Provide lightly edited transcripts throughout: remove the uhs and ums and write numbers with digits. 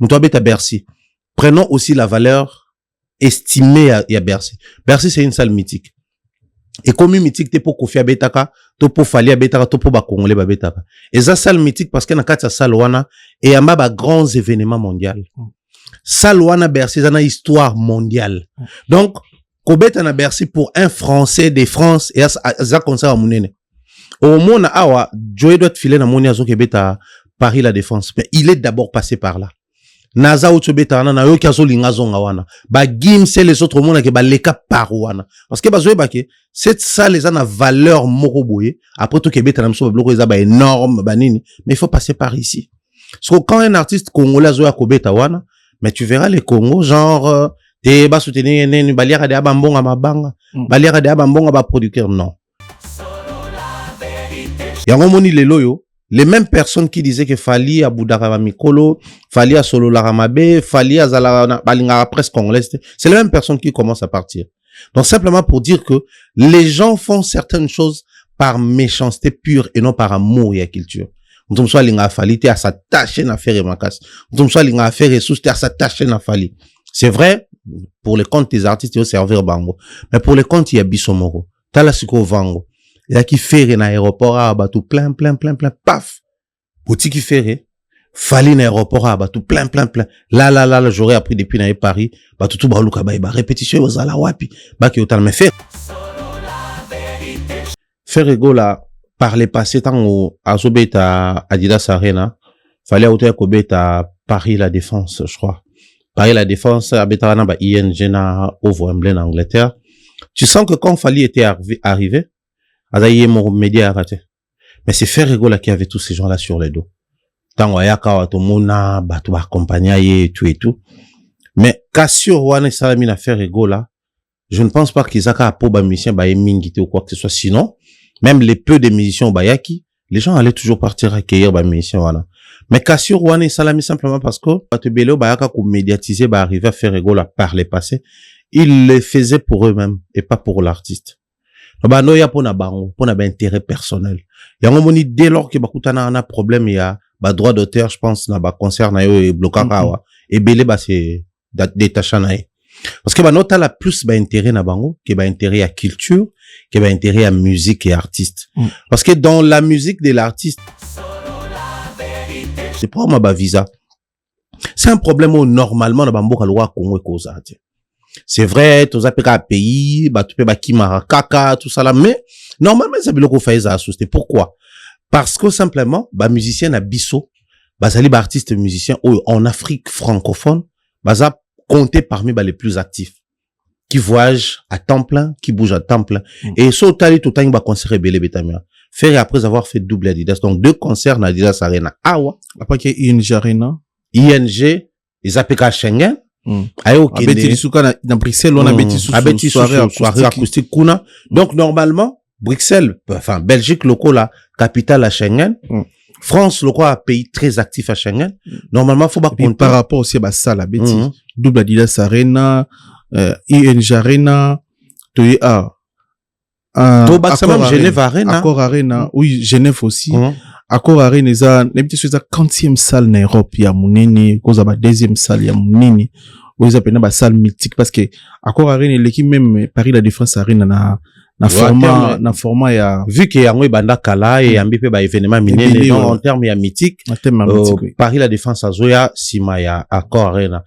Muto abeta Bercy. Prenons aussi la valeur estimée à Bercy. Bercy, c'est une salle mythique. Et comme une mythique, t'es pour Kofi Abetaka, t'es pour Fali Abetaka, t'es pour Bakongole Babetaka. Et ça, salle mythique parce qu'il y a une salle wana et il y a grands événements mondiaux. Salle wana Bercy, c'est une histoire mondiale. Donc, Kobeta na Bercy pour un Français de France et ça concert à Mounene. Au monde, awa, Joey doit filer na Monia zo Kebeta Paris la Défense. Mais il est d'abord passé par là. Naza utobeta na yo kazo lingazo ngawana. Ba gim c'est les autres monde ke ba leka parouana. Parce que ba zoe ba ke cette salle les a na valeur moroboye. Après tout Kebeta na mso ba bloko eza ba énorme ba nini. Mais il faut passer par ici. Parce que quand un artiste congolais zoe Kobeta wana, mais tu verras les Congos genre te ba soutenir neni baliaka de abambonga mabanga, baliaka de abambonga ba producteur non. Yango moni lelo yo, les mêmes personnes qui disaient que Fali a Boudara Mikolo, Fali a Solo Laramabe, Fali a Zala Balinga presse congolaise, c'est les mêmes personnes qui commencent à partir. Donc simplement pour dire que les gens font certaines choses par méchanceté pure et non par amour et la culture. Nous sommes linga Fali à s'attacher à faire makas. Nous sommes linga faire ressources à s'attacher à Fali. C'est vrai pour les comptes des artistes au serveur bango, mais pour les comptes il y a Bissomoro, Talasiko Vango. Il y a qui fait un aéroport à Abatou plein, paf. Boutique qui fait, Fali un aéroport à Abatou plein. Là, j'aurais appris depuis dans Paris, Batou tout balouka ba répétition aux ala wapi, ba qui autant me faire. Faire ego là, par les passés tant au Azobeta Adidas Arena, fallait autant Kobeta Paris la Défense, je crois. Paris la Défense, Abetarana ba ING na au Wembley en Angleterre. Tu sens que quand Fali était arrivé, Azaïe mon média a raté. Mais c'est Ferrego là qui avait tous ces gens-là sur les dos. Tant wayaka watomona, batu accompagner et tout. Mais Cassio wane salami na Ferrego là, je ne pense pas qu'ils a pour ba musicien ba mingité ou quoi que ce soit. Sinon, même les peu de musiciens bayaki, les gens allaient toujours partir accueillir ba musicien wana. Mais Cassio wane salami simplement parce que batebelo bayaka ko médiatiser ba arriver à Ferrego là par les passés, ils le faisaient pour eux-mêmes et pas pour l'artiste. Bah non, y a pour na bango, pour na intérêt personnel. Y a un moment dès lors que bakutana un problème, il y a bah droit d'auteur, je pense na bah concert na yo et blocakawa et belé bah c'est détaché na yo. Parce que bah non t'as la plus bah intérêt na bango, que bah intérêt à culture, que bah intérêt à musique et artiste. Parce que dans la musique de l'artiste, c'est pas ma visa. C'est un problème où normalement na bambo kalwa Congo et cause. C'est vrai, tous les pays, bah, tu peux bakimara, kaka, tout ça là, mais, normalement, ça veut dire qu'on fait. Pourquoi? Parce que simplement, bah, musicien à Bisso, bah, ça les artistes musiciens, en Afrique francophone, bah, ça compter parmi, bah, les plus actifs. Qui voyagent à temps plein, qui bougent à temps plein. Et ça, tout le temps, bah, concert belé betamia. Faire après avoir fait double Adidas. Donc, 2 concerts dans Adidas Arena. Awa. Après qu'il y ait ING Arena. ING, ils appellent Schengen. Ayo Abeti Souka na Bruxelles on Abeti soirée acoustique kuna. Donc normalement Bruxelles, enfin Belgique local la capitale à Schengen, France local un pays très actif à Schengen. Normalement faut pas compter par rapport aussi à ça la Abeti double Adidas Arena, ING Arena, to même Genève Arena. Accor Arena, oui Genève aussi. Accor Arena eza n'habite sur la 40e salle en Europe ya munene cause ba 2e salle ya munene ou ils appellent ba salle mythique parce que Accor Arena l'équipe même Paris la Défense Arena na format ya vu que yango banda kala et ambi pe ba événement minene en termes ya mythique Paris la Défense azoya sima ya Accor Arena.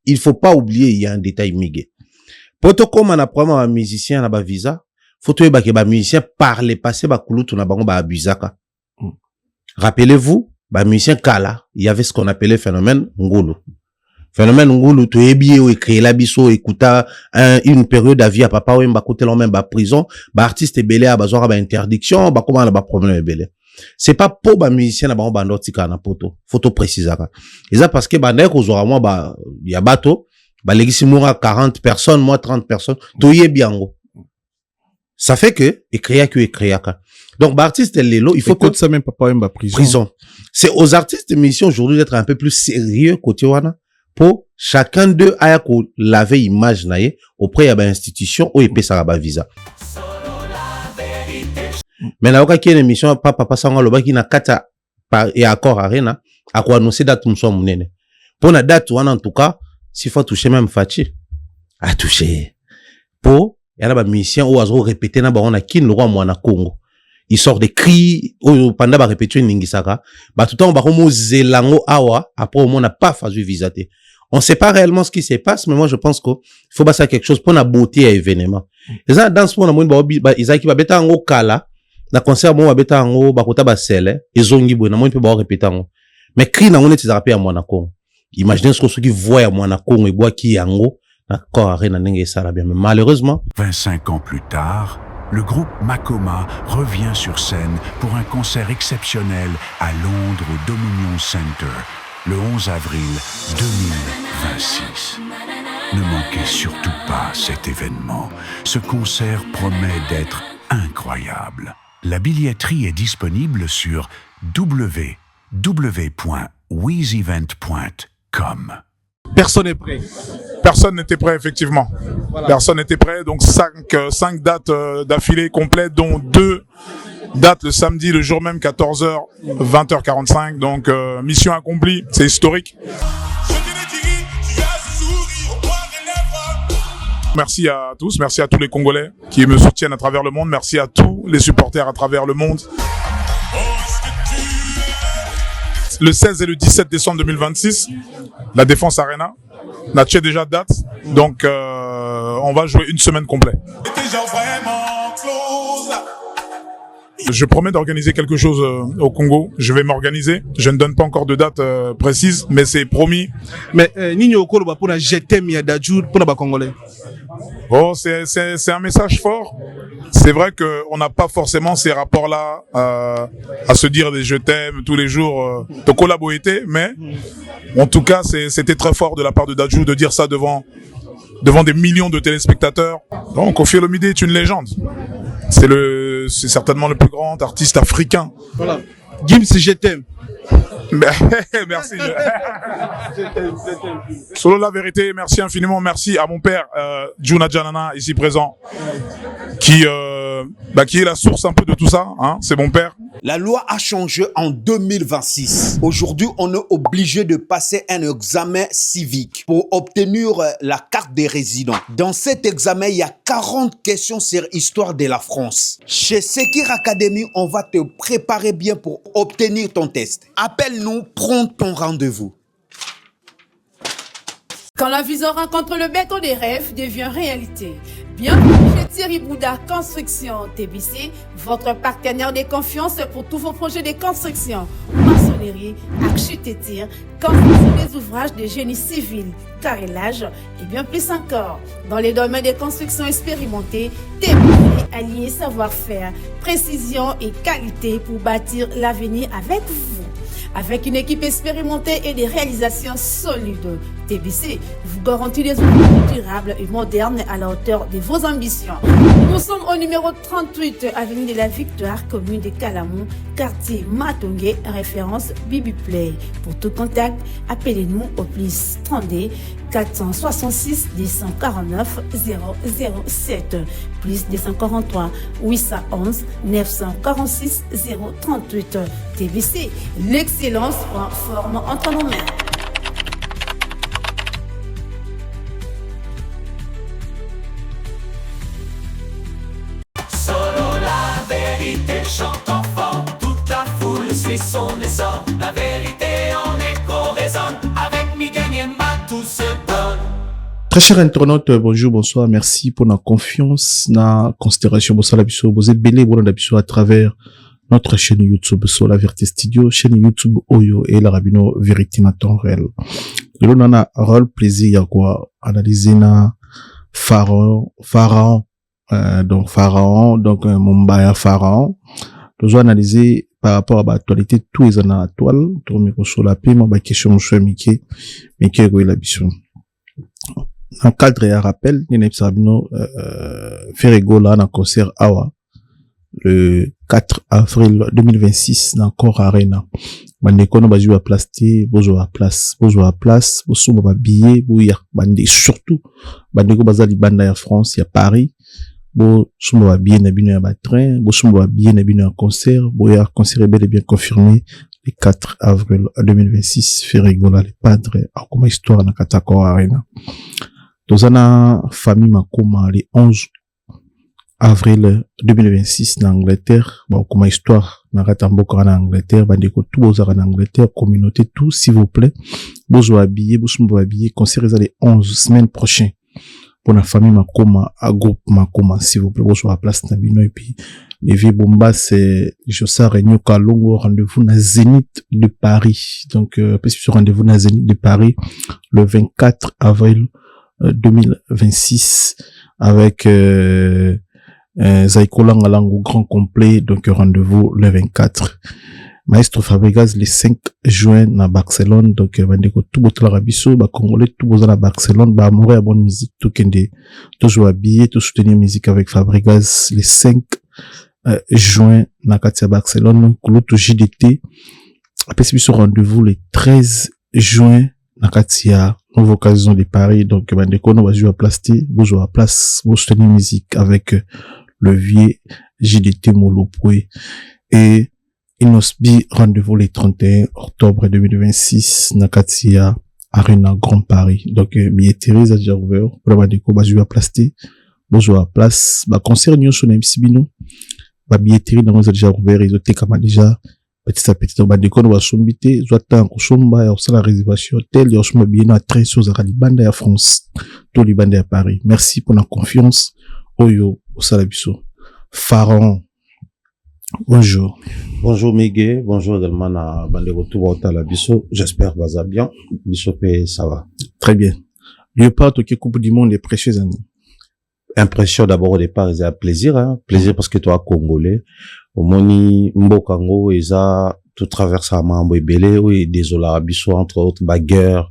Il faut pas oublier il y a un détail migué. Poto comme on a probablement un musicien na ba visa faut que ba musicien par les passés ba kulutu na bango ba abusaka. Rappelez-vous, ba musicien kala, il y avait ce qu'on appelait phénomène ngulu. Phénomène ngulu to ebié ou créé la biso écouta une période à vie à papa ou ba côté l'homme ba prison, ba artiste belé a besoin ba interdiction, ba comment ba problème belé. C'est pas pour ba musicien na bango ba ndotika na poto. Faut préciser ça. Et ça parce que ba ndeko zora moi ba ya bato, ba legisi moura 40 personnes, moi 30 personnes, to yebiango. Ça fait que, donc, bah, artiste, il faut que ça même pas même prison. C'est aux artistes de mission aujourd'hui d'être un peu plus sérieux côté wana pour chacun d'eux aya ko laver image naie auprès de l'institution où il paie ça ba visa. Mais là, il y a une émission, papa sanga loba qui na kata et Accor Arena, à quoi annoncer date mso munene pour na date wana en tout cas s'il faut toucher même Fachi a touché pour y a la mission ou azo répéter na ba on a kin le roi mwana Congo il sort des cris pendant ba répéter ningisaka ba tout temps ba komo zelango awa après au moins n'a pas fait visater. On sait pas réellement ce qui se passe, mais moi je pense qu'il faut passer quelque chose pour la beauté à l'événement. Et ça, dans ce moment, ils ont qui va bêta en haut kala, na concert bon va bêta en haut, ba kota ba sele, ils ont qui bon, na moi peut pas répéter en haut. Mais cri na on est rappelé à Monaco. Imaginez ce que ceux qui voient à Monaco et boit qui en haut, na corps arena n'engue ça là bien. Mais malheureusement, 25 ans plus tard, le groupe Makoma revient sur scène pour un concert exceptionnel à Londres au Dominion Center. Le 11 avril 2026. Ne manquez surtout pas cet événement. Ce concert promet d'être incroyable. La billetterie est disponible sur www.weezevent.com. Personne n'est prêt. Personne n'était prêt, effectivement. Voilà. Personne n'était prêt. Donc 5 dates d'affilée complètes, dont 2 dates le samedi, le jour même, 14h, 20h45. Donc mission accomplie, c'est historique. Merci à tous, merci à tous les Congolais qui me soutiennent à travers le monde. Merci à tous les supporters à travers le monde. Le 16 et le 17 décembre 2026, la Défense Arena. On a déjà date, donc on va jouer une semaine complète. Je promets d'organiser quelque chose au Congo. Je vais m'organiser. Je ne donne pas encore de date précise, mais c'est promis. Mais Nini Okolo pour la jeter Miadadjou pour les Congolais. Oh, c'est un message fort. C'est vrai que on n'a pas forcément ces rapports-là à se dire des je t'aime tous les jours de collaborer, mais en tout cas c'était très fort de la part de Dadju de dire ça devant des millions de téléspectateurs. Donc Koffi Olomide est une légende. C'est certainement le plus grand artiste africain. Voilà. Gims, je t'aime. Merci. Solo la vérité, merci infiniment. Merci à mon père, Juna Janana, ici présent, qui est la source un peu de tout ça. Hein, c'est mon père. La loi a changé en 2026. Aujourd'hui, on est obligé de passer un examen civique pour obtenir la carte des résidents. Dans cet examen, il y a 40 questions sur l'histoire de la France. Chez Sekir Academy, on va te préparer bien pour obtenir ton test. Appelle-nous, prends ton rendez-vous. Quand la vision rencontre le béton des rêves devient réalité. Bienvenue chez Thierry Bouddha Construction TBC, votre partenaire de confiance pour tous vos projets de construction, maçonnerie, architecture, construction des ouvrages de génie civil, carrelage et bien plus encore. Dans les domaines de construction expérimentés, TBC allié savoir-faire, précision et qualité pour bâtir l'avenir avec vous. Avec une équipe expérimentée et des réalisations solides, TBC vous garantit des outils durables et modernes à la hauteur de vos ambitions. Nous sommes au numéro 38, avenue de la Victoire, commune de Calamon, quartier Matongé, référence Bibi Play. Pour tout contact, appelez-nous au plus 32 466 249 007, plus 243 811 946 038. TBC, l'excellence en forme entre nos mains. Solo la vérité chante enfant, toute la foule suit son essor. La vérité en écho résonne, avec Miguel Niemba tout se donne. Très chers internautes, bonjour, bonsoir, merci pour la confiance, la considération, bonsoir la biso, vous êtes belé, bonsoir la biso à travers notre chaîne YouTube, sur la Vérité Studio, chaîne YouTube Oyo et la Rabino Vérité na temps réel. Et là, on a un rôle plaisir, il y a quoi, analyser na Pharaon, donc Mumbaya Pharaon. Nous allons analyser par rapport à l'actualité, tous les années actuelles, tout le monde sur la paix, ma question, monsieur Mickey, la biso. En cadre et un rappel, Nene Sabino, Ferrego là, dans concert Awa, le 4 avril 2026, dans Cor Arena. Bandeko, ba jouer à place, bozo à place, bozo ba billet, bouya, bandé, surtout, bandeko bazali banda ya France, ya Paris, bo, sumba ba billet na bino ya ba train, bo sumba ba billet na bino ya concert, boya, concert est bel et bien confirmé, le 4 avril 2026 Ferrigola le padre akoma histoire na Katako Arena. Tozana famille Makoma le 11 avril 2026 na Angleterre, akoma histoire na Katamboka na Angleterre, bandeko tout bozara na Angleterre, communauté tout s'il vous plaît, bozo habillé, bozo habillé, concert le 11 semaine prochaine. Pour la famille Makoma, à groupe Makoma, s'il vous plaît, bonjour à place Nabino, et puis, les vieux Bomba, c'est Jossa Réunion Kalongo, rendez-vous na Zénith de Paris. Donc, ce rendez-vous na Zénith de Paris, le 24 avril 2026, avec, Zaikola Ngalango grand complet, donc, rendez-vous le 24. Maestro Fabregas le 5 juin na Barcelone, donc bandeko tout boto la biso ba congolais tout bozo na Barcelone ba amoureux à bonne musique tout kende toujours habillé tout soutenir musique avec Fabregas le 5 juin na Katia Barcelone kuloto JDT après ce rendez-vous le 13 juin na Katia nouvelle occasion de Paris, donc bandeko no va jouer à plastique bozo à place pour soutenir musique avec le vieux JDT Molopoué et Inosbi, rendez-vous le 31 octobre 2026, Nakatia, Arena Grand Paris. Donc, billetterie, ça déjà ouvert. Pour la bandeko, jouer à plastique, jouer à place, concert, nous, sur Sibino, billetterie, dans nous, déjà ouvert, ils ont été comme déjà, petit à petit, bandeko, nous, va sombiter, soit tant qu'on somba, et la réservation hôtel, et on se bien à train sur la Libanda à France, tout Libanda à Paris. Merci pour la confiance. Oyo, au Salabiso. Pharaon. Bonjour. Bonjour Miguel, bonjour également à Bandeko Touba la Bisso. J'espère que ça va bien. Bisso ça va. Très bien. Léopard qui Coupe du Monde les précieuses années. Impression d'abord au départ, c'est un plaisir, hein. Plaisir parce que toi Congolais, au moni Mbokango, ils tout traverse à Mambo et Belé, oui, désolé Bisso entre autres bagarres,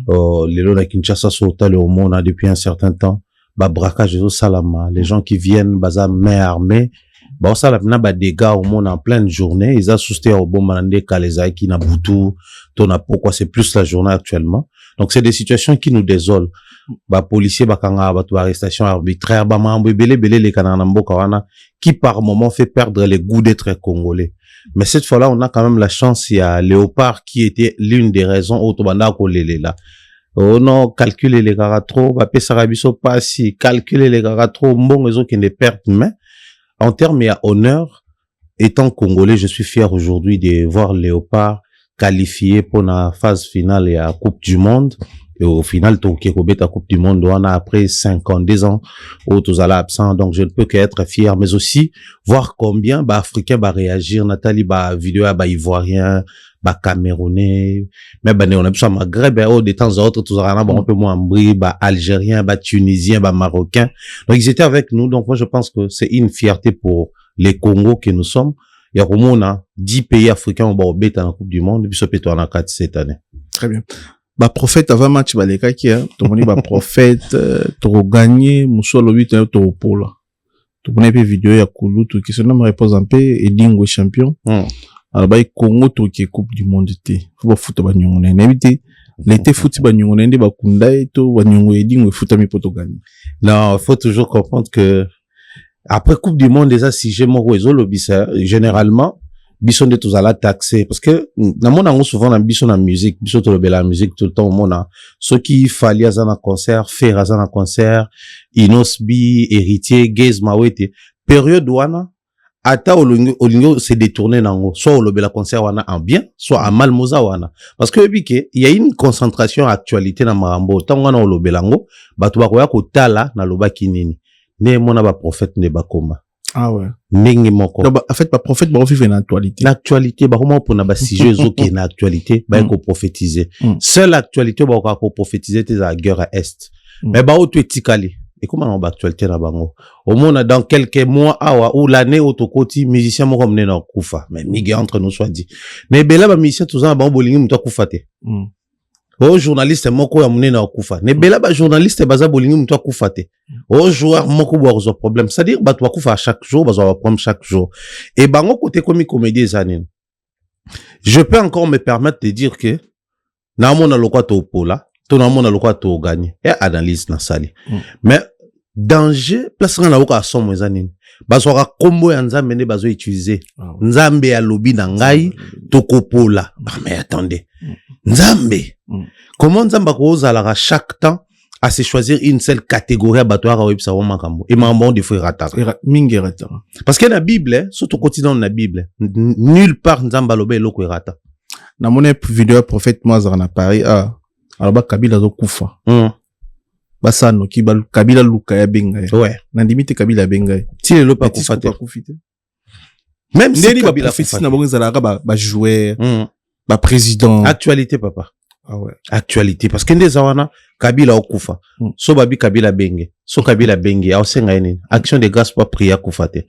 les lots de Kinshasa sont au monde depuis un certain temps. Braquage au Salama, les gens qui viennent, baza main armée. Bon, ça, là, bah, des gars au monde en pleine journée, ils ont soutenu au bon manandé, Kaleza, qui n'a boutou, tona pourquoi c'est plus la journée actuellement. Donc, c'est des situations qui nous désolent. Bah, policiers, bah, kanga, bah, tout arrestation arbitraire, bah, mambo, belé, les kananambo, kawana, qui par moment fait perdre les goûts d'être congolais. Mais cette fois-là, on a quand même la chance, il y a Léopard qui était l'une des raisons, autobanda, kolélé, là. Oh non, calculer les gars trop, bah, pesarabiso pas si, calculer les gars trop, bon, ils ont qui ne perdent, mais, en termes et à honneur, étant congolais, je suis fier aujourd'hui de voir Léopard qualifié pour la phase finale et à Coupe du Monde. Et au final, Tokyo à Coupe du Monde, on a après 52 ans, où tous à l'absent. Donc, je ne peux qu'être fier, mais aussi voir combien, bah, Africains, bah, réagir. Nathalie, bah, vidéo, bah, Ivoirien, bah, Camerounais, mais, bah, on a besoin Maghreb, bah, de temps en temps, tous à un peu moins bris, bah, Algérien, bah, Tunisien, bah, Marocain. Donc, ils étaient avec nous. Donc, moi, je pense que c'est une fierté pour les Congos que nous sommes. Il y a au moins, on a 10 pays africains, on va au bête en Coupe du Monde, et puis, ça peut être en 4 cette année. Très bien. Bah, prophète avant match, bah, les kaki, hein. Tout le monde, bah, prophète, t'auras gagné, mousseau, le 8, t'auras pour là. Tout le monde, puis vidéo, y a Koulou, tout qui se nomme repose un peu, et Dingo champion. Alors, bah, Congo, tout qui est Coupe du Monde, faut pas foutre, bah, nyongo, n'invité. L'été foot, bah, nyongo, n'indi, bah, Kundai, tout, bah, nyongo, et Dingo, foot, à mi, pour gagner. Non, faut toujours comprendre que, après Coupe du Monde, déjà, si j'ai mon réseau, le bissa, généralement, bison de tous à la taxer parce que dans mon angle souvent dans bison la musique bison tout le la musique tout le temps au monde ceux qui fallait à un concert faire à un concert Inosbi héritier Gaze Mawete période wana ata olingo se détourner nango soit au le concert wana en bien soit en mal moza wana parce que il y a une concentration actualité na marambo tant wana au le belango batu ba ko tala na lobaki nini ne mona ba prophète ne ba koma. Ah ouais. Nengi moko. Donc, en fait, pas prophète, bah, on vit une actualité. L'actualité, bah, comment pour n'a pas sujet qui est une actualité, bah, qu'on prophétiser. Seule actualité, bah, qu'on prophétiser, t'es à la guerre à Est. Mais, bah, où tu es ticali. Et comment on va actualité na bango? Au moins, dans quelques mois, ou l'année, au tokoti, musicien, moi, comme n'a koufa. Mais, miguel entre nous, soit dit. Mais, ben là, bah, musicien, tout ça, bah, bolingi, mouta koufate. Oh, journaliste, moko ya mouné na koufa. Ne bela ba journaliste, baza bolingi, mouta koufate. Oh, joueur, moko boire aux problèmes. C'est-à-dire, bah, toi koufa chaque jour, bah, va prendre chaque jour. Et bango côté comme comédie zanine. Je peux encore me permettre de dire que, na mona lokwa to pola, to na mona lokwa to gagner. Et analyse na sali. Mais, danger, place na lokwa à son zanine. bazwaka kombo ya nzambe nde bazo utiliser nzambe ya lobi na ngai tokopola mais attendez nzambe comment nzambe akozalaka chaque temps à se choisir une seule catégorie à bato ya websa wa makambo et mambo de frère rataka mingi rata parce que na bible surtout quotidien na bible nulle part nzambe aloba eloko erata na mona vidéo prophète Moazar na Paris alors Kabila zo kufa basano ki Kabila luka ya benga ouais na limite Kabila benga ti le pas kufate même si ba prophétie na bongo zalaka ba joueur ba président actualité papa ah ouais actualité parce que ndeza wana Kabila okufa so babi Kabila benge so Kabila benge a osenga nini action de grâce pour prier kufate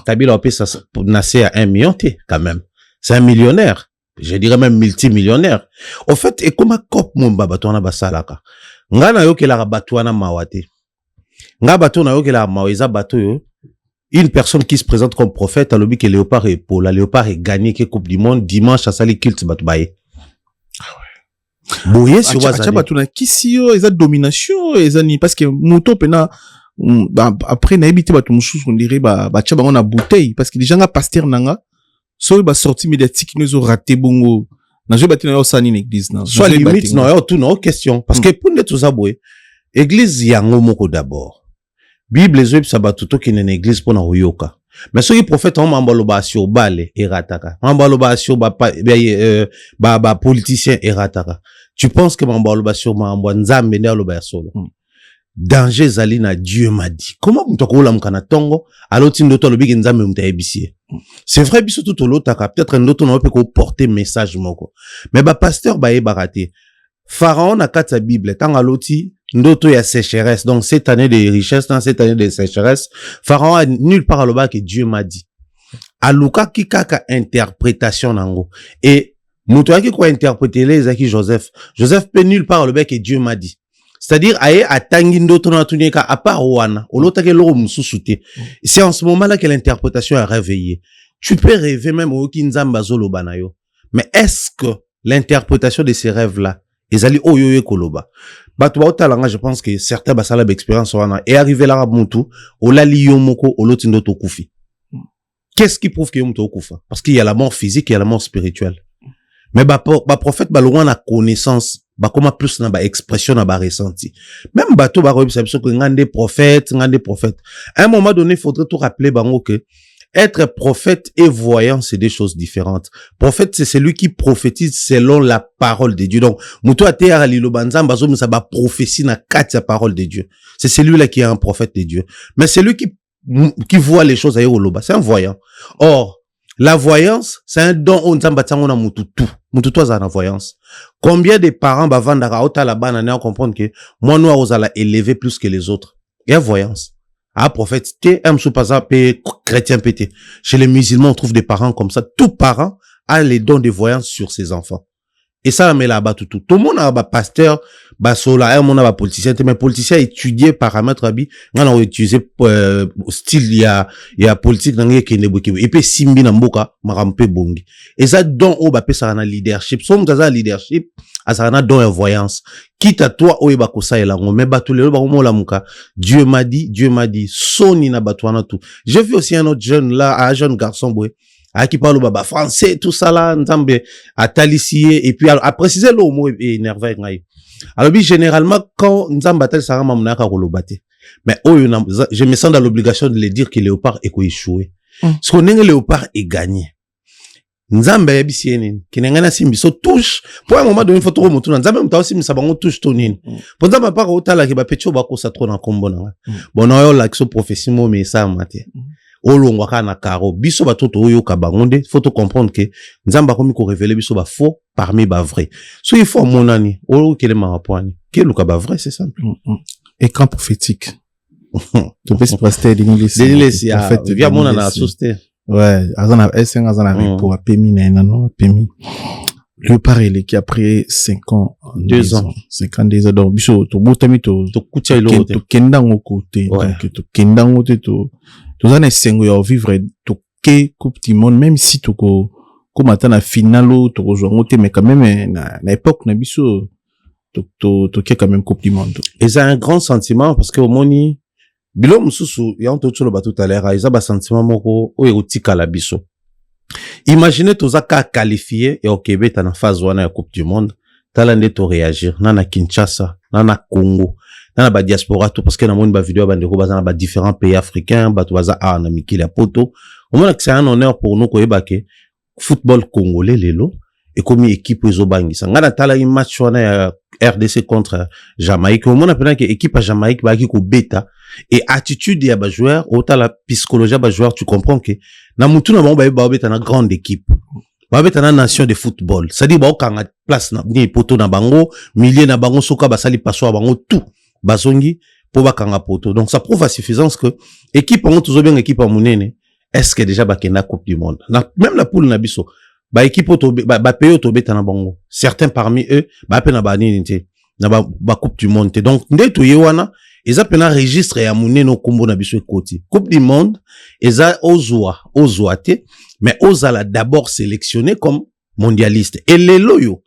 Kabila opesa nasé à 1 million quand même c'est un millionnaire je dirais même multimillionnaire au fait et comment cop mon baba tona basalaka nga na yokela bato wana mawate nga bato na yokela maweza bato yo une personne qui se présente comme prophète alobi que Léopard et Paul la Léopard est gagné que coupe du monde dimanche à sali culte bato baye boye sur waza bato na kisio eza domination eza ni parce que moto pena après na ebité bato mususu on dirait ba tcha bango na bouteille parce que déjà nga pasteur nanga so ba sortie médiatique nous ont raté bongo na je bâti na yo sani l'église na soit limite non yo tout non question parce que pour tout ça boy église yango moko d'abord bible zo ça ba tout qui une église pour na yoka mais ceux qui prophète on mambaloba sur bale et rataka mambaloba sur ba politicien et rataka tu penses que mambaloba sur mambwa nzambe nda loba solo danger zali na Dieu m'a dit comment mtoko la mkana tongo aloti ndoto lobi nzambe mtayebisie c'est vrai biso tout lotaka peut-être ndoto na peut ko porter message moko mais ba pasteur ba e baraté pharaon na kata bible tanga loti ndoto ya sécheresse donc cette année de richesse dans cette année de sécheresse pharaon a nulle part aloba que Dieu m'a dit aluka kikaka interprétation nango et muto yaki ko interpréter les aki Joseph peut nulle part aloba que Dieu m'a dit. C'est-à-dire, aye atangi ndoto na tunyeka à part wana, olota ke loro mususute. C'est en ce moment-là que l'interprétation est réveillée. Tu peux rêver même au kinzamba zolo banayo. Mais est-ce que l'interprétation de ces rêves-là, ezali oyoye koloba? Bato ba otalanga, je pense que certains basala d'expérience wana, et arrivé là mutu, olali yomoko, oloti ndoto kufi. Qu'est-ce qui prouve que yomto kufa? Parce qu'il y a la mort physique, il y a la mort spirituelle. Mais ba prophète ba loin na connaissance, ba comment plus na ba expression na ba ressenti. Même bato ba robi sabso que ngande prophète. À un moment donné, il faudrait tout rappeler bango que être prophète et voyant, c'est des choses différentes. Prophète, c'est celui qui prophétise selon la parole de Dieu. Donc, muto atea lilo banza bazo musa ba prophétie na katia parole de Dieu. C'est celui-là qui est un prophète de Dieu. Mais celui qui voit les choses ailleurs au loba, c'est un voyant. Or, la voyance, c'est un don on nzamba tsango na mututu. Mututu za na voyance. Combien de parents bavandaka ota la banane à comprendre que moi nous osala élever plus que les autres. Il y a voyance. Ah prophète, aime sous pas pe chrétien pété. Chez les musulmans on trouve des parents comme ça. Tout parent a les dons de voyance sur ses enfants. Et ça mais là-bas tout le monde a ba pasteur, ba sola, on a ba politicien, mais politicien étudier paramètres abi, on a utilisé style il y a politique dans les keneboki et puis simbi na mboka marampe bongi. Et ça don o ba pesa na leadership, so mtaza leadership, azana don en voyance. Quitte à toi o ba kosa elango, mais ba tout le ba mo la muka. Dieu m'a dit, soni na batwana tout. J'ai vu aussi un autre jeune là, un jeune garçon boy. Qui parle baba français tout ça là nzambe à talisier et puis à préciser le mot énervé ngai alors oui généralement quand nzambe atal ça mamna ka kolobate mais je me sens dans l'obligation de le dire que Léopard est échoué parce qu'on est Léopard est gagné nzambe ya bisieni kinengana simbi so touche pour un moment donné faut trop motu nzambe mta aussi misa bango touche tonini pour nzambe pas otala ke ba pecho ba ko sa trop na kombo na bon yo la so prophétie mo mais ça maté olongwaka na karo biso batoto oyo kabangonde faut te comprendre que nzamba komi ko révéler biso ba faux parmi ba vrai so il faut monani o kele marapwani ke luka ba vrai c'est simple écran prophétique tu peux se prester denilesi en fait via mona na société ouais azana pour pemi na non pemi le parele qui après 5 ans 2 ans 52 ans donc biso to botami to kutia ilo to kendango côté donc to kendango to tous en essengo ya vivre to ke coupe du monde même si to ko comme atana finalo to rejoindre mais quand même na époque na biso to ke quand même coupe du monde et c'est un grand sentiment parce que au moni bilo mususu ya on totolo ba tout à l'heure isa ba sentiment moko o erotika la biso. Imaginez tozaka qualifié et au Québec na phase wana ya Coupe du Monde, tala nde to réagir na Kinshasa, na Congo, na ba diaspora tout parce que na moni ba vidéo ba ndeko bazana ba différents pays africains, ba to baza na mikili ya poto. Au moins que c'est un honneur pour nous ko yebake football congolais lelo et comme équipe ezobangisa. Ngana tala i match wana ya RDC contre Jamaïque, au moins appelé que équipe à Jamaïque ba ki ko beta et attitude ya ba joueur, autant la psychologie ba joueur, tu comprends que na mutu na ba beta na grande équipe. Ba beta na nation de football. Ça dit ba okanga place na ni poto na bango, milieu na bango soka ba sali passo bango tout. Bazongi pour ba kanga poto. Donc ça prouve à suffisance que équipe on toujours bien équipe en munene. Est-ce que déjà bakena Coupe du Monde? Même la poule na biso. Ba équipe ba pays autobeta na bango. Certains parmi eux ba pena ba nini te na ba Coupe du Monde. Donc ndeto yewana eza pena registre ya munene okombo na biso ekoti. Coupe du Monde eza ozwa te mais ozala d'abord sélectionné comme mondialiste. Et lelo yo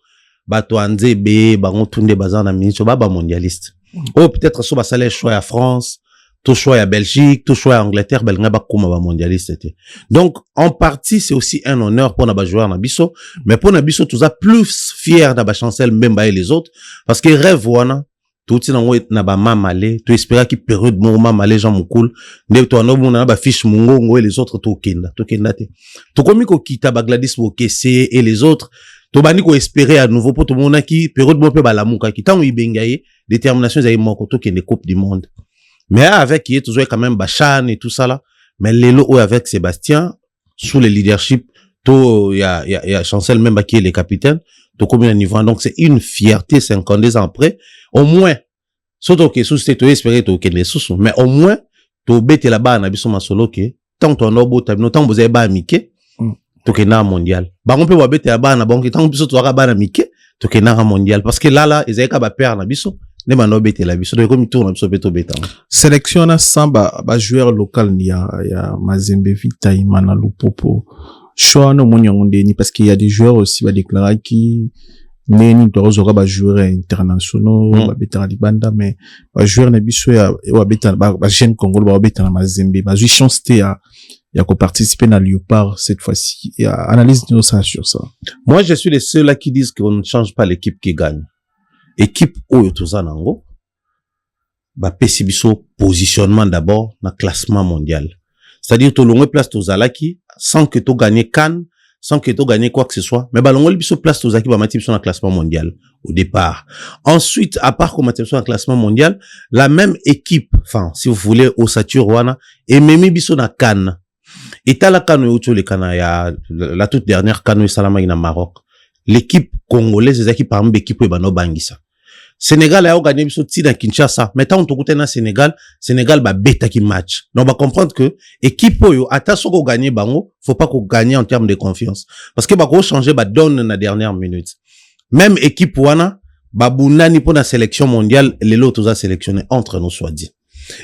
bato anzebe bango tunde bazana ministre ba mondialiste. Oh peut-être so ba sale choix à France, tout choix à Belgique, tout choix à Angleterre, belga ba kuma ba mondialiste. Donc en partie c'est aussi un honneur pour na ba joueur na biso, mais pour na biso tous a plus fier na ba chancel même ba et les autres parce que rêve wana tout nango na ba mamale, tu espérer qui période mo mamale Jean Moukoul, ne to no na ba fiche mungongo et les autres to kenda te. To komi ko kita ba Gladys Bokese et les autres to bani ko espérer à nouveau pour tout monde qui période mo pe ba lamuka ki tant ibengaye détermination za moko to kende Coupe du Monde. Mais avec qui est toujours quand même Bachan et tout ça là, mais lelo avec Sébastien sous le leadership to ya Chancel même qui est le capitaine, to combien niveau donc c'est une fierté 52 ans après au moins surtout que sous c'était espérer to kende sous mais au moins to bete là-bas na biso masolo que tant ton obo tabino tant vous avez ba mike to kena mondial. Ba on peut wa bete là-bas na banque tant biso to ra ba na mike to kena mondial parce que là ils avaient ba perdre na biso. Ne ma no bete la biso donc comme tourne biso beto beta. Sélection na samba ba joueur local ni ya Mazembe Vita Imana Lupopo. Choix no monyango ndeni parce qu'il y a des joueurs aussi ba déclarer qui neni dozoka ba joueurs internationaux ba beta libanda mais ba joueur na biso ya beta ba jeune Congolais ba beta na Mazembe ba chance te ya ko participer na Léopard cette fois-ci. Il y a analyse de ça sur ça. Moi je suis les seuls là qui disent qu'on ne change pas l'équipe qui gagne. Équipe oyo tozanango ba pesi biso positionnement d'abord na classement mondial. C'est-à-dire to longue place tozalaki sans que to gagner CAN, sans que to gagner quoi que ce soit, mais ba longue biso place tozaki ba mati biso na classement mondial au départ. Ensuite, à part qu'on mati biso na classement mondial, la même équipe, enfin si vous voulez au Satur wana et memi biso na CAN. Et tala CAN yo to le CAN ya la toute dernière CAN salama ina Maroc. L'équipe congolaise est qui parmi l'équipe bano bangisa. Sénégal a gagné biso ti na Kinshasa, mais tant to na Sénégal ba beta ki match. Donc on va comprendre que équipe yo ata soko gagner bango, faut pas qu'on gagne en termes de confiance parce que ba ko changer ba donne na dernière minute. Même équipe wana ba bunani pour la sélection mondiale, les lots a sélectionné entre nous soit dit.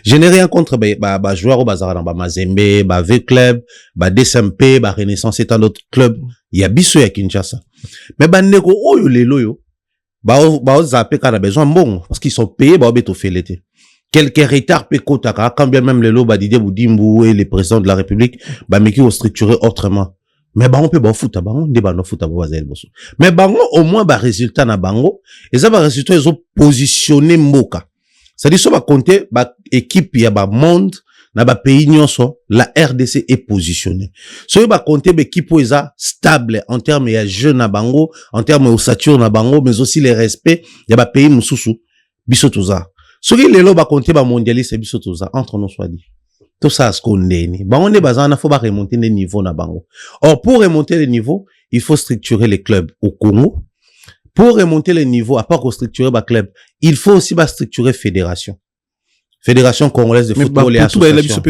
Je n'ai rien contre ba joueur au bazar dans ba Mazembe, ba V Club, ba DSMP, ba Renaissance et tant d'autres clubs. Il y a biso ya Kinshasa. Mais ba ndeko oyo lelo yo ba zappé quand a besoin bon parce qu'ils sont payés ba beto felete. Quelques retards pe kotaka quand bien même lelo ba Didier Boudimbu et les présidents de la République ba meki au structurer autrement. Mais ba on peut ba foot bango ndé ba no foot ba bazel boso. Mais bango au moins ba résultat na bango et ça ba résultat ils ont positionné mboka. C'est-à-dire, si on va compter, équipe, il y a ba monde, na ba pays nyonso, la RDC est positionnée. Si on va compter, équipe, ils sont stable en termes, il y a jeune na bango, en termes, au Saturne na bango, mais aussi les respects, il y a ba pays moussoussou, bisotoza. Si on va compter, mondialiste, bisotoza, entre nous, soit dit. Tout ça, ce qu'on est, on est basé, il faut pas remonter les niveaux na bango. Or, pour remonter les niveaux, il faut structurer les clubs au Congo. Pour remonter les niveaux, à part structurer le club, il faut aussi structurer fédération. Fédération congolaise de football et association.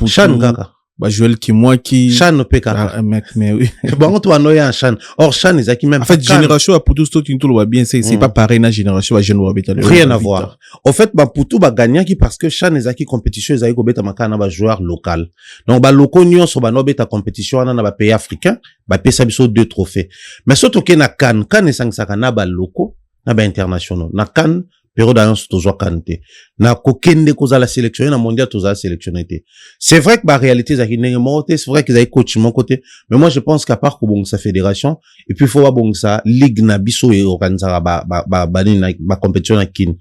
Chan kaka. Joël qui moi qui Chan no pe kaka. Mec mais oui. Bon toi no ya Chan. Or Chan ils qui même en fait génération à Poutou tout le va bien c'est pas pareil na génération à jeune va rien à voir. En fait ba Poutou ba gagnant qui parce que Chan ils qui compétition ils ko beta makana ba joueur local. Donc ba loko nyonso ba no beta compétition na ba pays africain ba pesa biso 2 trophées. Mais surtout que na CAN esangisa kana ba loko na ba internationaux. Na CAN période d'annonce toujours kanté na kokende koza la sélection na mondial toza sélectionné. C'est vrai que la réalité c'est vrai qu'ils avaient coach mon côté, mais moi je pense qu'à part que sa fédération et puis faut bon ça ligue na biso et organiser ba compétition na kin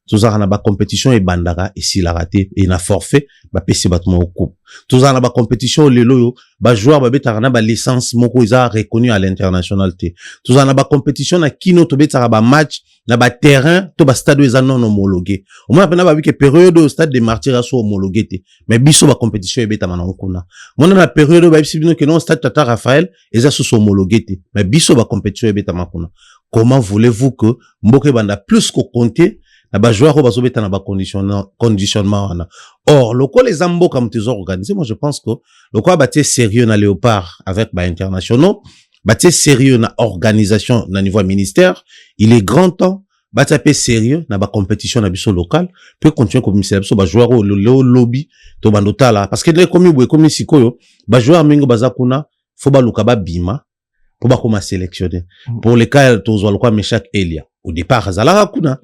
toza na ba compétition et bandara et s'il a raté et na forfait ba pesi battement au coupe toza na ba compétition lelo yo ba joueur ba betara na ba licence moko isa reconnu à l'international té toza na ba compétition na kino to betara ba match na ba terrain to ba stade isa non homologué au moins pena ba bi que période au stade des martyrs so homologué té mais biso ba compétition e betama na nkuna mona na période ba bisi bino que non stade Tata Raphaël isa so homologué té mais biso ba compétition e betama kuna. Comment voulez-vous que mboke banda plus ko compter na ba joueur ko bazobeta na ba conditionnement wana. Or loko les ambo comme tu organisé, moi je pense que loko baté sérieux na Léopard avec ba internationaux, baté sérieux na organisation na niveau ministère, il est grand temps baté sérieux na ba compétition na biso local peut continuer comme c'est biso ba joueur au lobby to bandota là parce que les comme sikoyo ba joueur mingo bazakuna faut ba luka ba bima pour ba koma sélectionner pour les cas tozo lokwa Meshak Elia au départ Zala kuna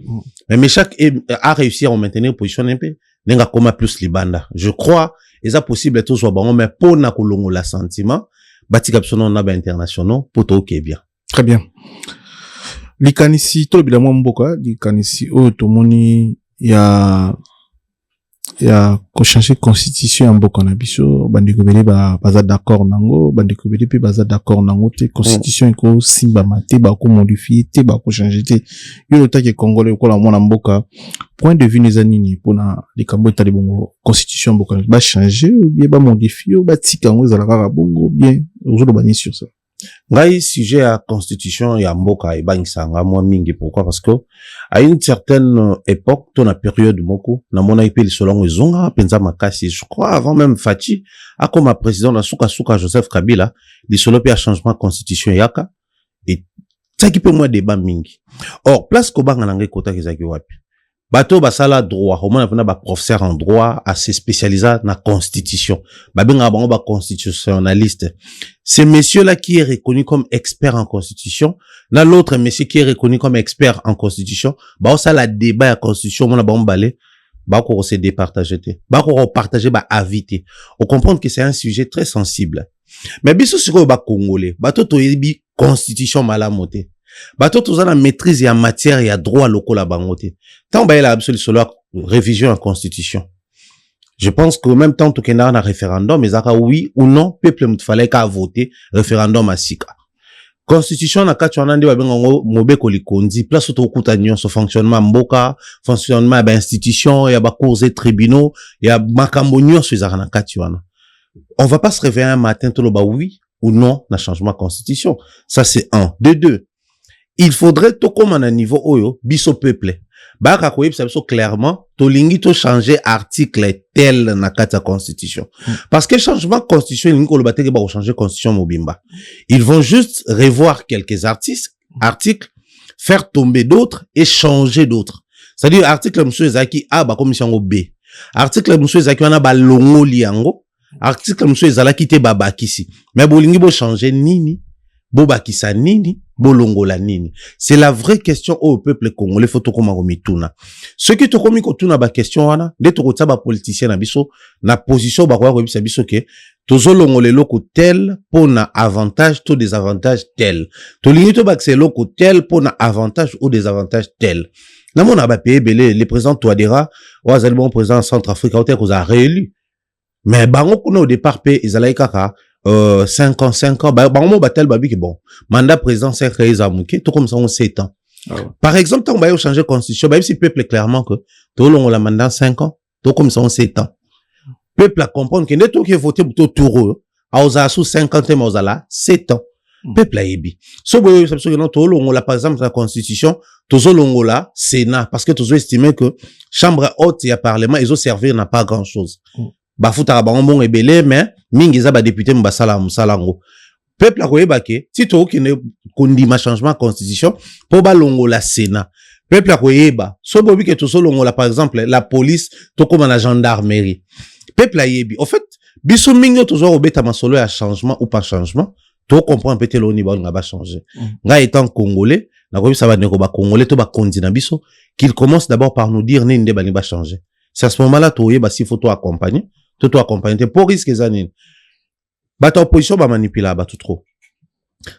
mais Meshak a réussi à maintenir position un peu nenga koma plus libanda je crois et ça possible tout soit bon mais pour na kolongo la sentiment batika bisono na ba internationaux pour to bien très bien likanisi to bilamwa mboka likanisi o to moni ya ko changer constitution ya mboka na biso bandeko bele baza d'accord nango bandeko bele pe baza d'accord nango te constitution ko simba mate ba ko modifier te ba ko changer te yo lota ke congolais ko la mona mboka point de vue neza nini pona likambo etali bongo constitution mboka ba changer ou bien ba modifier ou ba tika ngo ezala kaka bongo bien ozo bani sur ça. Ngai sujet à constitution ya mboka e bangisanga moi mingi pourquoi parce que à une certaine époque ton période moko na mona ipe li solongo ezonga penza makasi je crois avant même Fachi a comme président na suka Joseph Kabila li solo pe a changement constitution yaka et ça qui peut moi débat mingi. Or place ko banga ngai kota kezaki wapi bato basala droit au moins na ba professeur en droit à se spécialiser na constitution ba benga bango ba constitutionnaliste. C'est monsieur là qui est reconnu comme expert en constitution na l'autre monsieur qui est reconnu comme expert en constitution ba ça la débat à constitution mona ba mbalé ba ko se départager te ba ko partager ba avis. On comprend que c'est un sujet très sensible mais biso siko ba congolais bato to yebi constitution malamoté bato toza na maîtrise ya matière ya droit lokola bangote tant ba la absolu solo révision en constitution. Je pense que même temps to kena na référendum ezaka oui ou non peuple mutfale ka voter référendum asika constitution na kati wana ndi ba bengo mobeko likondi place to kuta nyonso fonctionnement mboka fonctionnement ba institution ya ba cours et tribunaux ya makambo nyonso ezaka na kati wana. On va pas se réveiller un matin to lo ba oui ou non na changement constitution, ça c'est un. De deux, il faudrait to comme à niveau oyo biso peuple baka ko yebisa biso clairement to lingi to changer article tel na kata constitution parce que changement constitution lingi ko lo bateke ba changer constitution mobimba ils vont juste revoir quelques articles faire tomber d'autres et changer d'autres, c'est-à-dire article monsieur ezaki a ba commission B article monsieur ezaki wana ba longo liango article monsieur ezalaki te babakisi mais bolingi bo changer nini bobakisa nini bolongola nini. C'est la vraie question au peuple congolais faut to koma komituna ce qui to komi kotuna ba question wana de to kotsa ba politicien na biso na position ba kwa ko biso ke tozo longola loko tel pona avantage to désavantage tel to lingi to ba loko tel pona avantage ou désavantage tel na mona ba pays belé le président Touadéra ou azali bon président Centrafrique auteur ko a réélu mais bango kuna au départ pe ezalai kaka 5 ans, bah, on batel babi que bon, mandat président 5 ans, tout comme ça, on 7 ans. Par exemple, tant on va changer constitution, bah, si peuple clairement que, tout le monde a mandat 5 ans, tout comme ça, on 7 ans. Peuple a comprendre que, n'est-ce qui voté pour tout heureux, à aux sous 50 ans, aux 7 ans. Peuple a ébi. So, vous savez, tout le monde a, par exemple, la constitution, tout le monde a, Sénat, parce que tout le monde estime que, chambre haute et parlement, ils ont servi, n'a pas grand chose. Ba futa ba bon ebele mais mingi za ba député mbasala musalango peuple a koyeba ke si to ki ne kondima changement constitution po ba longo la Sénat peuple a koyeba so bobi ke to so longo la par exemple la police to comme la gendarmerie peuple a yebi en fait biso mingi to zo obeta masolo ya changement ou pas changement to comprend peut-être le niveau nga ba changer nga étant congolais na ko ça va neko ba congolais to ba kondi na biso qu'il commence d'abord par nous dire ninde ba ni ba changer. C'est à ce moment-là toye ba si faut to accompagner pour risque zanine. Ba ta opposition ba manipula ba tout trop.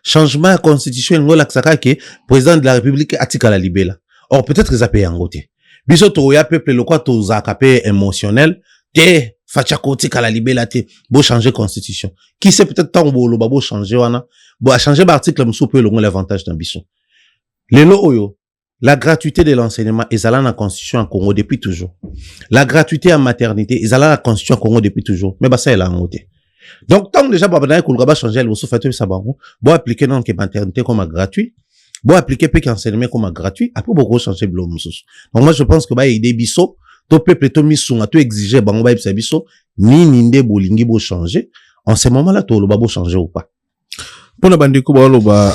Changement de constitution ngola ksaka ke président de la République atika la libela. Or peut-être ils a payé en côté. Biso toya peuple le quoi to zakapé émotionnel te Fachako tika la libela te bo changer constitution. Qui sait peut-être tant bo lo ba bo changer wana bo a changer l'article muso pe le l'avantage d'un biso. Lelo oyo la gratuité de l'enseignement est dans la constitution en Congo depuis toujours. La gratuité en maternité est dans la constitution en Congo depuis toujours. Mais bah ça elle a en côté. Donc tant déjà babana ko ba changer le muso fait ça ba bo appliquer non que maternité comme gratuit. Bo appliquer pe qu'enseignement comme gratuit après beaucoup changer le muso. Donc moi je pense que ba aider biso to peuple to misunga to exiger bango ba ibisa biso ni ninde bolingi bo changer en ce moment là to lo ba bo changer ou pas. Pour la bandeko ba lo ba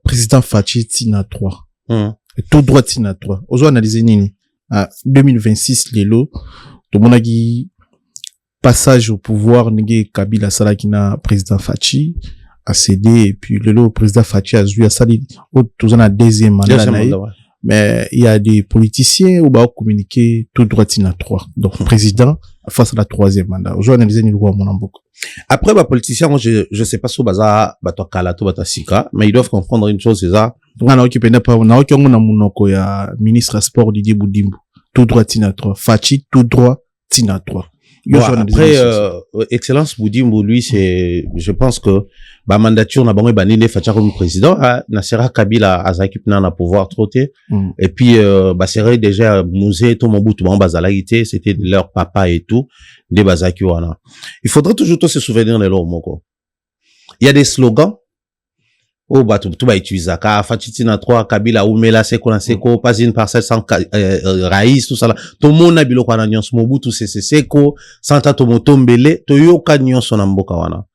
président Fachi Tina 3. Tout droit Tina 3. Ozo analyser nini à 2026 lelo to monaki passage au pouvoir nige Kabila Salakina président Fachi a cédé et puis le président Fachi a joué à sali au tozana deuxième mandat. Mais il y a des politiciens où bah communiquer tout droit Tina 3. Donc président face à la troisième mandat. Aujourd'hui analyser ni loi mon amboko. Après bah politicien moi je sais pas si baza bah to kalato bah sika mais ils doivent comprendre une chose c'est ça. On a occupé pas on a occupé on a monoko ya ministre sport Didier Boudimbo. Tout droit Tina 3. Fachi tout droit Tina 3. Bon, après excellence Boudimbo lui c'est je pense que ba mandature na bango banine Facha comme président Nasera Kabila azaki pina na pouvoir trotter et puis bah c'est déjà Mouzé to Mobutu ba bazalaité c'était leur papa et tout des bazaki wana. Il faudrait toujours se souvenir de leur moko. Il y a des slogans oh bah tout va utiliser ka Fachitina 3 Kabila Oumela seko pas une parcelle sans raïs tout ça là tout monde bilo kwa na nyonso Mobutu seko santa to motombele to yoka nyonso na mboka wana.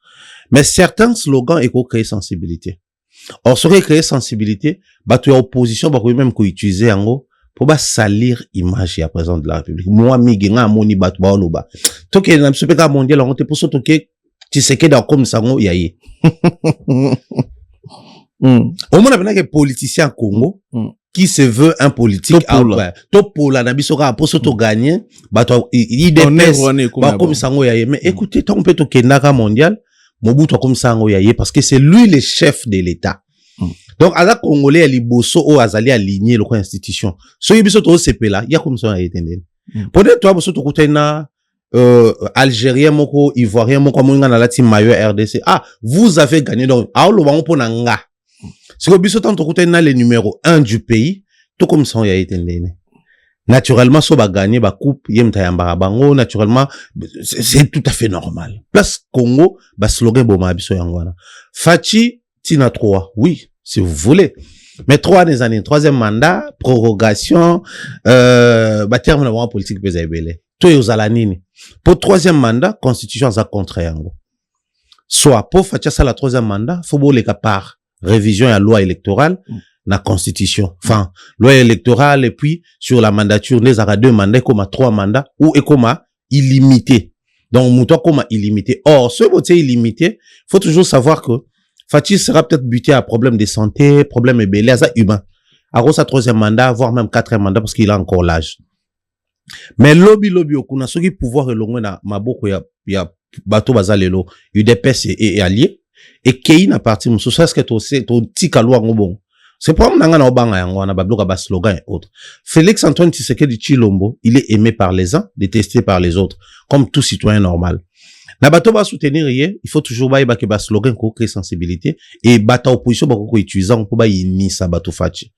Mais certains slogans éco créer sensibilité. Or ce qui créer sensibilité bah tu as opposition bah même ko utiliser ngo pour ba salir image ya président de la République. Moi migenga moni batu ba oloba. Toke na super mondial on te pour toke tu sais que dans comme ça ngo yayi. Au moins, on a des politiciens Congo qui se veut un politique top pour la nabisoka pour s'auto gagner bah toi il dépasse bah comme ça ngo yaye mais écoutez tant on peut to kenaka mondial Mobutu comme ça ngo yaye parce que c'est lui le chef de l'État. Donc à la congolais liboso o azali aligner le institution so yibiso to sepela ya comme ça yetendene peut-être toi boso to kutena algérien moko ivoirien moko monga na la team maillot RDC vous avez gagné donc aolo bango pona nga. Si vous avez le numéro 1 du pays, tout comme ça, il y a été naturellement, si vous avez gagné, coupe, bango, naturellement, c'est tout à fait normal. Place Congo, slogan, Fachi, Tina 3. Oui, si vous voulez. Mais 3 des années, troisième mandat, prorogation, terme de politique, tout est aux alanini. Pour troisième mandat, constitution, ça contraire. Soit, pour Fachi, ça, la troisième mandat, faut vous les part. Révision à la loi électorale, la constitution. Enfin, loi électorale, et puis, sur la mandature, les aura 2 mandats, comme 3 mandats, ou et comme illimité. Donc, mouton comme illimité. Or, ce vote illimité, faut toujours savoir que Fachi sera peut-être buté à problème de santé, problème de beleza humain. À sa 3e mandat, voire même 4e mandat, parce qu'il a encore l'âge. Mais lobby, okuna, ce qui pouvoir et l'ongwe na maboko ya bateau bazalelo, UDPS et alliés. Et Kei na parti muso ça ce que to tika loi ngobon c'est pas nanga na obanga yango na babloka ba slogan et autres. Félix Antoine Tshisekedi Tshilombo il est aimé par les uns détesté par les autres comme tout citoyen normal na bato ba soutenir il faut toujours ba ke ba slogan ko créer sensibilité et bata opposition ba ko utiliser pour ba inisa bato fachi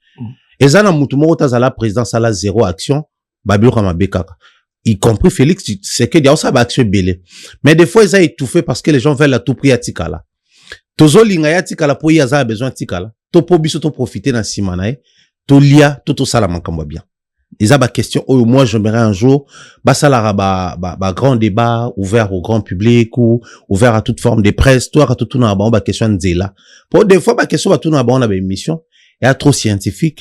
ezana mutu moko tazala président sala zéro action babloka mabekaka y compris Félix Tshisekedi a ça ba action belé mais des fois ils a étouffé parce que les gens veulent à tout prix à tikala. Tozo linga ya tikala po yaza a besoin tikala. To po biso to profiter na simanae. To lia to sala mankamba bien. Isa ba question oh moi j'aimerais un jour ba salara ba grand débat ouvert au grand public ou ouvert à toute forme de presse toi à tout na ba question nzela. Pour des fois ba question ba tout na ba on a ba émission et trop scientifique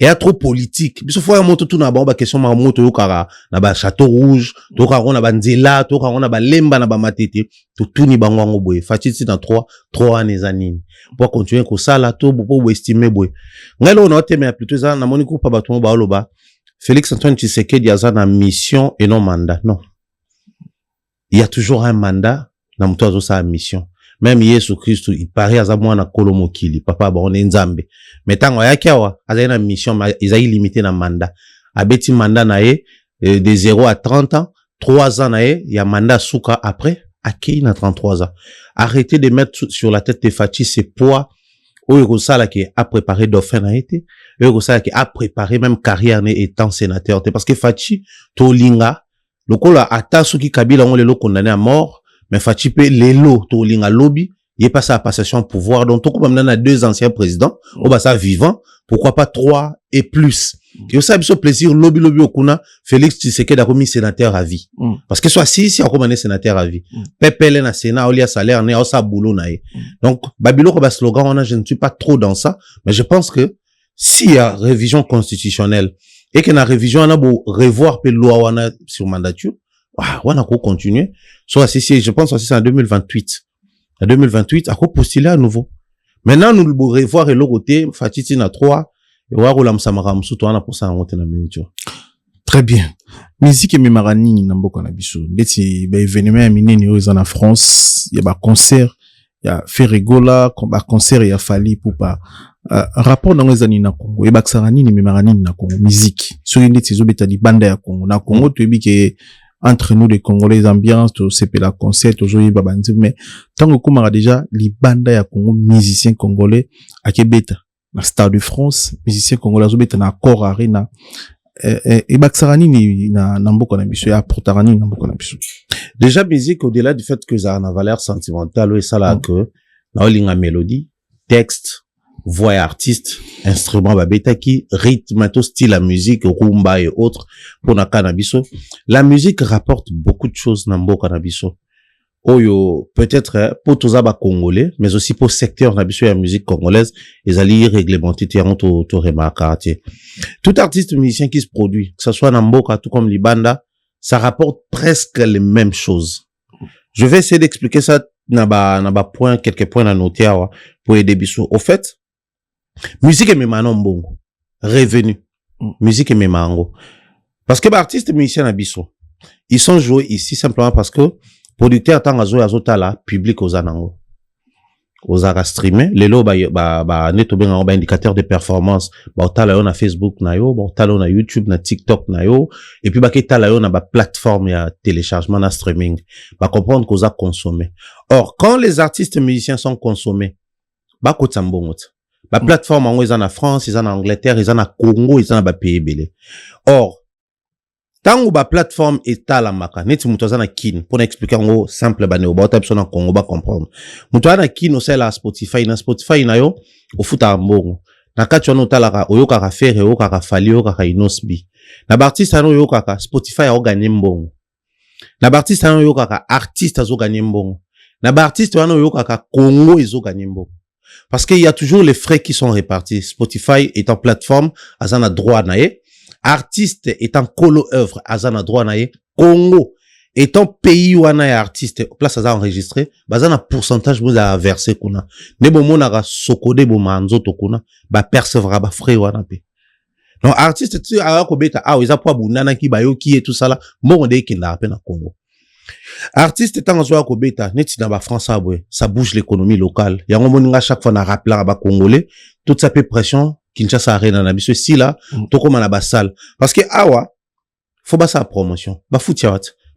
et a trop politique biso fois moto tout na ba question ma moto yo kara na ba château rouge to kara na ba nzela to kara na ba lemba na ba matete tout ni bango ngo boye fatiti na 3 ans ezanini pour continuer ko sala to pour estimer boye ngalo na teme plutôt ça na moni ko pa bato ba loba Félix Antoine Tshisekedi a na mission et non mandat non il y a toujours un mandat na moto azo sa mission. Même Yesu Christ, il paraît à moi na kolomokili, papa ba on est nzambe. Mais tango ya kiawa, aza na mission, ils a limité na mandat. Abeti mandat na ye, de 0 à 30 ans, 3 ans na ye, il y a mandat souka après, akei na 33 ans. Arrêtez de mettre sur la tête de Fachi ces poids, oyo sala qui a préparé dauphin na été, oyo sala qui a préparé même carrière né étant sénateur. Parce que Fachi, to linga, lokola ata souki Kabila on le condamné à mort, mais Fachi pe lelo to linga lobby, il est passé à passation de pouvoir. Donc tout comme on a 2 anciens présidents, on va ça vivant, pourquoi pas 3 et plus. Et ça a plaisir lobby okuna Félix Tshisekedi a commis sénateur à vie. Parce que soit si a commis sénateur à vie. Pepele na sénat au lieu salaire né au sa boulot na. Donc Babilo ko ba slogan je ne suis pas trop dans ça, mais je pense que s'il y a révision constitutionnelle et que la révision on a beau revoir pe loi wana sur mandature, on a quoi continuer. Soit si je pense aussi c'est en 2028. En 2028, à quoi postuler à nouveau. Maintenant, nous le revoir et l'autre côté, Fatiti na 3, et on va rouler Msamara Msouto, on a pour ça en route na miniature. Très bien. Musique et mémarani, n'ambo na biso. Beti, ba événement à mineni, en France, il y a ba concert, il y a Ferregola, ba concert, il y a Fali Poupa. Rapport dans les années na Congo, et baksarani ni mémarani na Congo, musique. Sur une des beta di banda ya Congo. Na Congo, tu dis que entre nous les Congolais ambiance to c'est la concert aujourd'hui babanzi mais tant que comme déjà les bandes ya Congo musiciens congolais à Kebeta la Star de France musiciens congolais zobeta na Cor Arena et baksarani ni na mboko na biso ya portarani na mboko na biso déjà musique au-delà du fait que ça a une valeur sentimentale et ça là que na olinga mélodie texte voix artiste, instrument babetaki, rythme, tout style la musique, rumba et autres pour na cannabiso. La musique rapporte beaucoup de choses dans le cannabiso. Oyo, peut-être pour tous les Congolais, mais aussi pour le secteur nabiso et la musique congolaise, ils allaient réglementer tout remarquer. Tout artiste musicien qui se produit, que ce soit Namboka, tout comme Libanda, ça rapporte presque les mêmes choses. Je vais essayer d'expliquer ça quelques points à noter pour aider Bissou. Au fait, musique et mémano mbongo. Revenu. Musique et mémango. Parce que les artistes musiciens à Bissou, ils sont joués ici simplement parce que producteurs tant azotala public aux anango. Aux ara streamer, les lots neto benga indicateur de performance, otala yo na Facebook na yo, otala na YouTube na TikTok na yo, et puis tala yo na plateforme ya téléchargement na streaming, comprendre qu'on a consommé. Or, quand les artistes musiciens sont consommés, kotsambongo. Plateforme en ils en a France, ils en a Angleterre, ils en a Congo, ils en a pays belé. Or, tant ou plateforme est à la maka, net mutazana kin, pour expliquer en gros simple bané ou ba en Congo ba comprendre. Mutazana kin au la Spotify na yo au foot à mbongo. Na kati ono talaka oyo kaka faire oyo kaka fali oyo kaka inosbi. Na artiste ano yo kaka Spotify a gagné mbongo. Na artiste ano yo kaka artiste azo gagné mbongo. Na artiste ano yo kaka Congo izo gagné mbongo. Parce qu'il y a toujours les frais qui sont répartis. Spotify étant plateforme, azana droit nae. Artiste étant colo œuvre, azana droit nae. Congo étant pays où on a artiste, place azana enregistré, bazana pourcentage vous a versé kuna. Nebo monara sokode bo manzo to kuna, ba percevra ba frais wana pe. Donc artiste tu a ko beta ils a pas bunana ki ba yo ki et tout ça là, mo ndé ki na pe na Congo. Artiste étant en Kobeta, net dans la France, ça bouge l'économie locale. Il y a un moment chaque fois, on a rappelé à Congolais, toute sa pression, Kinshasa Arena, na biso, si là, tout comme à la salle. Parce que, faut pas sa promotion.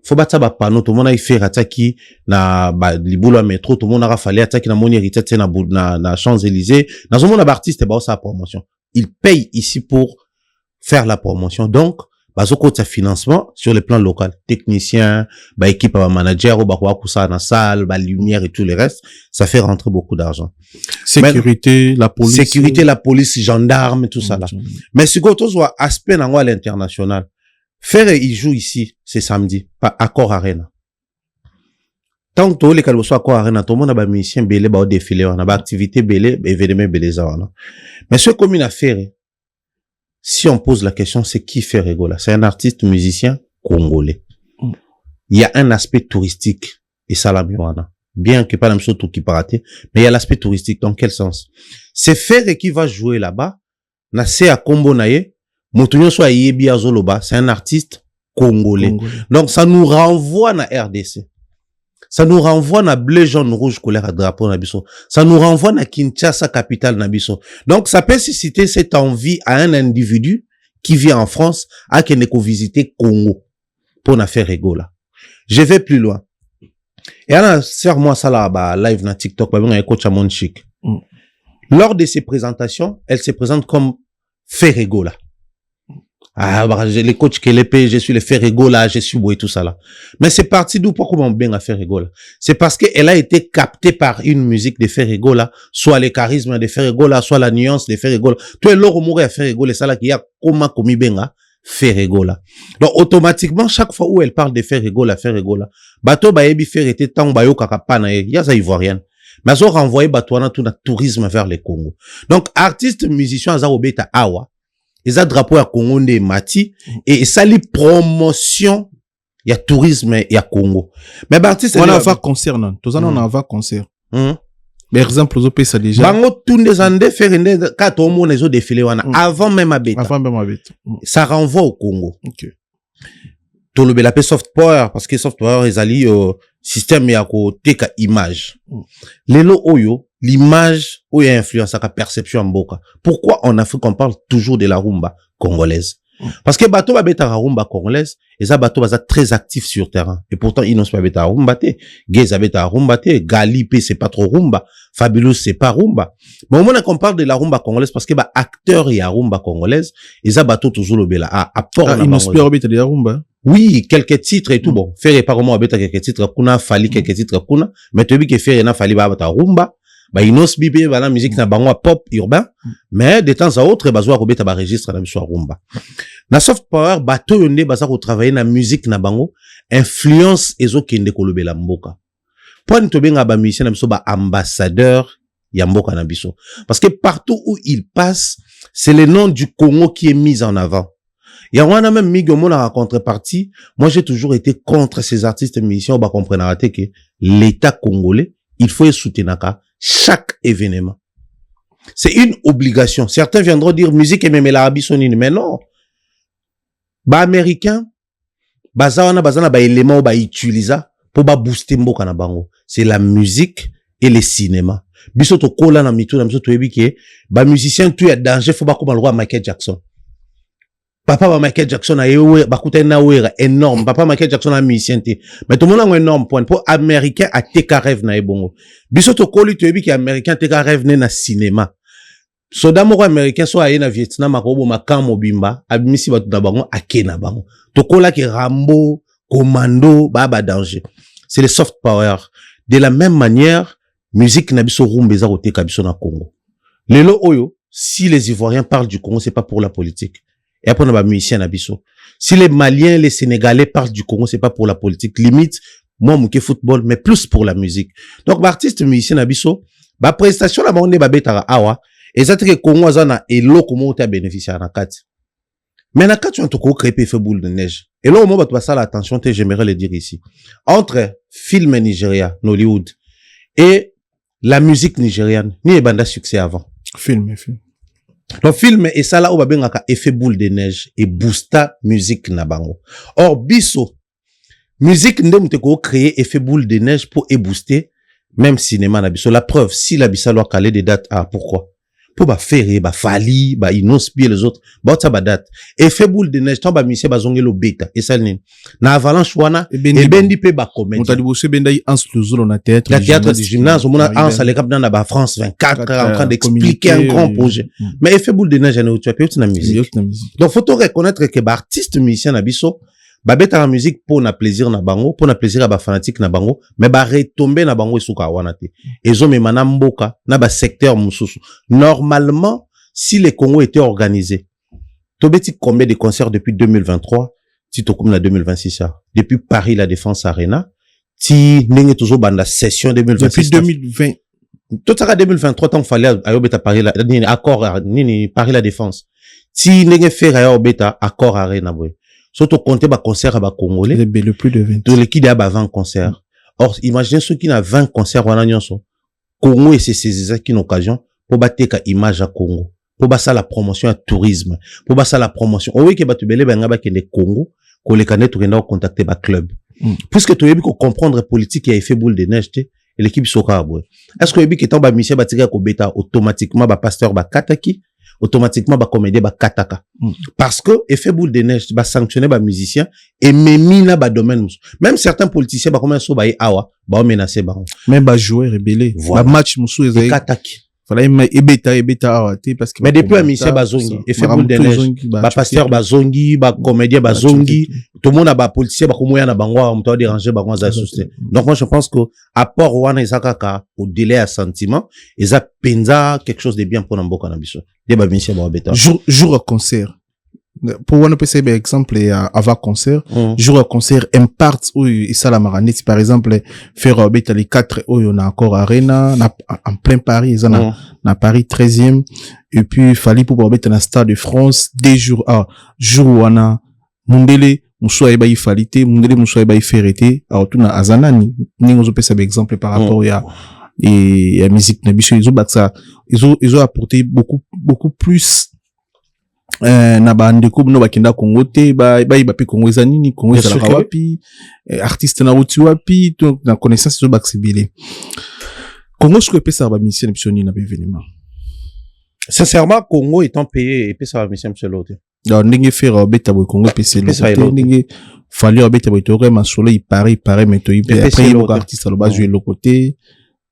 Faut pas ça, panneau, tout le monde a fait attaquer, na, liboula à métro, tout le monde a fallu attaquer, na moni hérité, na Champs-Élysées. Dans un monde d'artiste, sa promotion. Il paye ici pour faire la promotion. Donc, bazoko ta financement sur le plan local, technicien, équipe manager ou kousa na salle, lumière et tout le reste, ça fait rentrer beaucoup d'argent. Sécurité, la police, gendarme, tout ça là. Mais si goto soit aspect nango à l'international, faire il joue ici, c'est samedi, pas Accor Arena. Tant que les calbos soit Accor Arena, tout le monde a musicien belé ba défilé, on a activité belé, événement belé ça. Mais ce commune à faire si on pose la question, c'est qui Ferregola? C'est un artiste musicien congolais. Il y a un aspect touristique, et ça la miwana. Bien que pas la même chose tout qui paraté, mais il y a l'aspect touristique. Dans quel sens? C'est Ferre qui va jouer là-bas, na se à Kombo naye, motunyo so ayebi azoloba, c'est un artiste congolais. Donc ça nous renvoie na RDC. Ça nous renvoie na bleu, jaune, rouge, couleur à drapeau na biso. Ça nous renvoie na Kinshasa, capitale na biso. Donc ça peut susciter cette envie à un individu qui vit en France à qu'il n'ait visiter Congo pour na faire Ferregola. Je vais plus loin. Et alors, serre-moi ça là, bah, live na TikTok, bah, un coach à mon chic. Lors de ses présentations, elle se présente comme Ferregola. Ah, bah, j'ai les coachs qui l'épée, je suis le Ferregola, je suis beau et tout ça là. Mais c'est parti d'où, pourquoi on bien à Ferregola? C'est parce qu'elle a été captée par une musique de Ferregola, soit les charismes de Ferregola, soit la nuance de Ferregola. Tout est l'or mourir à Ferregola, ça là qui a comment commis benga Ferregola. Donc, automatiquement, chaque fois où elle parle de Ferregola, bateau ba ebi fer était tant ba yo kakapa na ya ça ivoirienne. Mais ça renvoyé bateau na tout na tourisme vers le Congo. Donc, artiste, musicien, ça obeta awa. Ils ont drapeau à Congo de Mati et ça li promotion il y a tourisme il y a Congo. Mais artiste on a va concert non, tous on a va concert. Par exemple aux pays ça déjà. Bango tout des années faire quand tout le monde les autres défilé avant même à beta. Avant même à beta. Ça renvoie au Congo. OK. Tout le bel soft power parce que soft power ils alli système ya ko teka image. Lelo oyo l'image où il y a influence à la perception en boka. Pourquoi en Afrique on parle toujours de la rumba congolaise? Parce que bateau va beta rumba congolaise et ça bateau va très actif sur terrain et pourtant ils n'ont pas beta rumba te. Geza beta rumba te, Galipé c'est pas trop rumba, Fabulous c'est pas rumba. Mais au moment qu'on parle de la rumba congolaise parce que bah acteur y a rumba congolaise et ça bateau toujours le bela à port ils n'ont pas beta de la rumba. Oui, quelques titres et tout bon. Faire pas comment beta quelques titres kuna fali quelques titres kuna, mais tu dis que faire na fali ba bata rumba. Bah, ils n'ont pas la musique na bango pop urbain, mais de temps à autre, bah, zoa robeta ba registre na biso rumba. Na soft power, bateau yonde, bah, ça travailler na musique na bango, influence ezo kende kolobe la mboka. Point to benga ba musicien na biso ba ambassadeur ya mboka na biso. Parce que partout où il passe, c'est le nom du Congo qui est mis en avant. Il y a un même migo mon contrepartie. Moi, j'ai toujours été contre ces artistes musiciens, bah, comprendre que l'État congolais, il faut y soutenir chaque événement. C'est une obligation. Certains viendront dire musique et même l'Arabie saoudite, mais non. Bah, américain, bazana ba élément ba utiliser pour ba booster mboka na bango. C'est la musique et le cinéma. Biso to kola na mitu na biso to ebike, ba musicien tu ya danger faut ba comme le roi Michael Jackson. Papa Michael Jackson a eu bakuta na wera énorme. Papa Michael Jackson a musicien te. Mais tout le monde a un énorme point. Pour américain a teka rêve na ebongo. Biso to koli to ebi ki américain teka rêve na cinéma. Soda moko américain so aye na Vietnam akobo makamo bimba, abimisi batu na bango akena bango. To kola ki Rambo, Commando, baba danger. C'est le soft power. De la même manière, musique na biso rumbeza ko teka biso na Congo. Lelo oyo, si les Ivoiriens parlent du Congo, c'est pas pour la politique. Et après, on a musicien Nabiso. Si les Maliens, les Sénégalais parlent du Congo, c'est pas pour la politique. Limite, moi, mouké football, mais plus pour la musique. Donc, artiste musicien Nabiso, ba prestation là, on est babetara awa. Et ça, c'est que Congo, azana, et l'eau, comment tu as bénéficié à Nakati. Mais Nakati, on te crée fait boule de neige. Et là, au moment où tu vas ça l'attention, j'aimerais le dire ici. Entre film Nigeria, Nollywood, et la musique nigériane, ni les bandes succès avant. Film. Le film et ça là où babengaka effet boule de neige et boosta musique na bango. Or biso musique ndem te ko créer effet boule de neige pour booster même cinéma na biso. La preuve si la bisa doit caler des dates pourquoi? Pour ba faire ba fali ba inspire les autres ba ça ba date effet boule de neige tant ba monsieur ba zongelo beta et ça na avalanche wana et bendi pe ba comédie on t'a dit bosser bendai ans le zolo na théâtre du gymnase on a ans à l'école dans la France 24 en train d'expliquer un grand projet mais effet boule de neige ne tu as pas na musique donc faut reconnaître que ba artiste musicien na biso ba beta la musique pour na plaisir na bango pour na plaisir à ba fanatique na bango mais ba retomber na bango esuka wana te ezo me mana mboka na ba secteur mususu normalement si les Congo étaient organisés tobeti combien de concerts depuis 2023 ti to comme na 2026 depuis Paris la Défense Arena ti nenge toujours banda session 2026 depuis 2020 tout ça 2023 tant fallait ayobeta Paris la ni accord ni Paris la Défense si ndenge faire ya obeta accord arena boy surtout compter ba concert ba congolais le plus de 20 de l'équipe ya ba 20 concerts. Or imaginez ceux qui n'a 20 concerts wana nyonso Congo et c'est une occasion pour bateka image à Congo, pour basa la promotion à tourisme, pour basa la promotion oui que batu belé banga ba kende Congo ko le kanet ou contacter ba club. Puisque tu yebi ko comprendre politique qui a fait boule de neige et l'équipe soka boy. Est-ce que yebi que tant ba Michel Batika ko beta automatiquement ba pasteur ba kataki automatiquement ba comédien ba kataka parce que effet boule de neige ba sanctionner ba musicien et memina ba domaine même certains politiciens ba comment so ba awa ba menacer ba même ba joueur rebelle ba match musu ezai kataki fallait ebeta awa te parce que mais depuis un musicien ba zongi effet boule de neige ba pasteur ba zongi ba comédien ba zongi tout le monde a ba politicien ba komoya na bango on doit déranger ba za souci. Donc moi je pense que apport wana ezakaka au délai à sentiment eza penza quelque chose de bien pour Namboka na biso. Jour à concert. Pour one PC exemple avant concert, jour à concert impart où il ça la maranite par exemple faire beta les 4 où on a encore arena en plein Paris ils en a Paris 13e et puis fallait pour beta dans stade de France des jours jour on a Mundele Moussouaï Baï Falité Mundele Moussouaï Baï Ferreté alors tout na azanani ni on peut exemple par rapport et la musique nabiso ils ont apporté beaucoup plus na bande ko no bakenda Congo te ba pe Congo ezanini Congo ezala wapi artiste na uti wapi donc na connaissance zo baksibile Congo ce que peut ça ba mission optionnée na événement sincèrement Congo étant payé et peut ça ba mission l'autre donc ndenge faire beta bo Congo PC ndenge fallait beta bo to vraiment solo il paraît mais to après il artiste lo ba jouer le côté.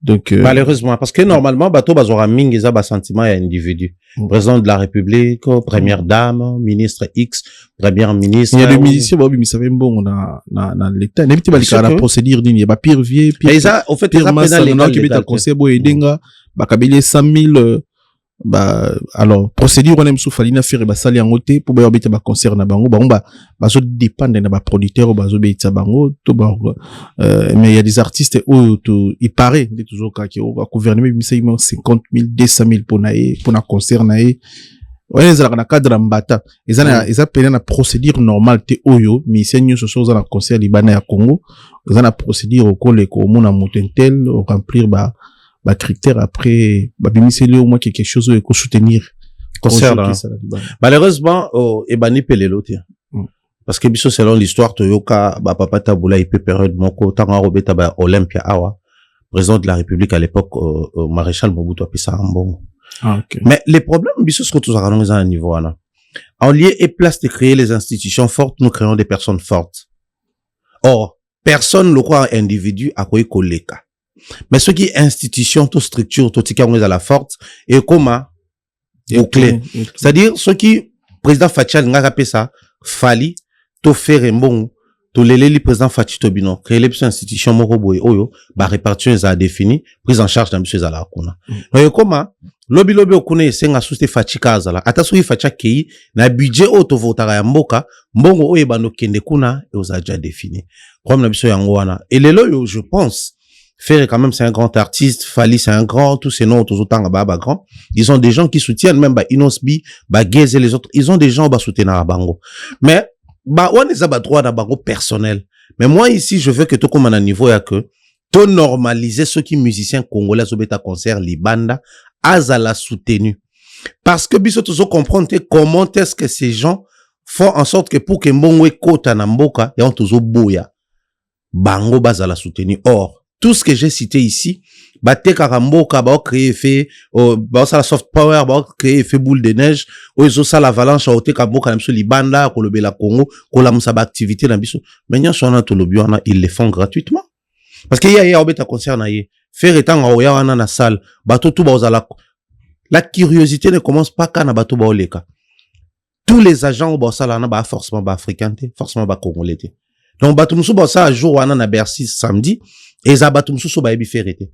Donc malheureusement parce que normalement bateau bazora mingi za ba sentiment ya individu président de la République première dame ministre X première ministre il y a des musiciens ba bi savait bon na l'état n'habite pas la procédure ni ba pire vieux pire ça au fait ça pénal légal qui beta conseil bo edenga ba kabeli 100,000 bah alors procédure on aime sous falina faire ba sali en côté pour ba beta ba concert na bango ba so dépendre na ba producteur ba zo beta bango to ba mais il y a des artistes où il paraît de toujours quand qui au gouvernement mi c'est 50,000 200,000 pour na concert na ouais ça na cadre mbata ils appellent na procédure normale te oyo mi seigneur so so na concert libana ya Congo ils na procédure au col ko mona motentel remplir ba critère après bimiseli au moins quelque chose que soutenir concert malheureusement ebani pelelo te parce que biso selon l'histoire toyoka ba papa tabula ipe période moko tanga robeta ba Olympia awa président de la République à l'époque maréchal Mobutu apesa mbongo mais les problèmes biso ce que tous avons à un niveau là en lieu et place de créer les institutions fortes nous créons des personnes fortes or personne le croit individu à quoi koleka. Mais ce qui est institution, toute structure, tout ce qui est à la forte, et comment, au clé. C'est-à-dire, ce qui, président Fatchal, n'a rappelé ça, fali, to faire un bon, to lélé le président Fatchi Tobino, créer les institutions, morobo et oyo, ba répartition, ça a défini, prise en charge d'un monsieur Zala Akuna. Donc, comment, lobi okune, c'est nga souste Fatchi Kazala, atasui Fatcha Kei, na budget auto votara ya mboka, mbongo oye bano kende kuna, et aux a déjà défini. Comme la monsieur Yangoana. Et les loyo, je pense, Ferré quand même c'est un grand artiste, Fali c'est un grand, tous ces noms tous autant ba grand. Ils ont des gens qui soutiennent même ba Inosbi, ba Gez et les autres, ils ont des gens ba soutenir à Bango. Mais ba on les a ba droit à Bango personnel. Mais moi ici je veux que tout comme à un niveau ya que to normaliser ceux qui musiciens congolais au bêta concert libanda azala soutenu. Parce que biso tous comprendre comment est-ce que ces gens font en sorte que pour que mbongwe kota na mboka ya on tous boya. Bango bazala soutenu. Or tout ce que j'ai cité ici, bate karamboka, ba créer effet, ba ça la soft power, ba créer effet boule de neige, ozo ça l'avalanche, o te kamboka na biso libanda, ko lobela Congo, ko la musa ba activité na biso. Maintenant sona to lobiana, ils les font gratuitement. Parce que ya obeta concert na ye, faire étant o ya wana na salle, bato tout ba ozala. La curiosité ne commence pas quand na bato ba oleka. Tous les agents au Bossala na ba forcément ba africain, forcément ba congolais. Donc bato musu ba ça jour wana na Bercy samedi. Et ça batum sous ba ebi ferrete.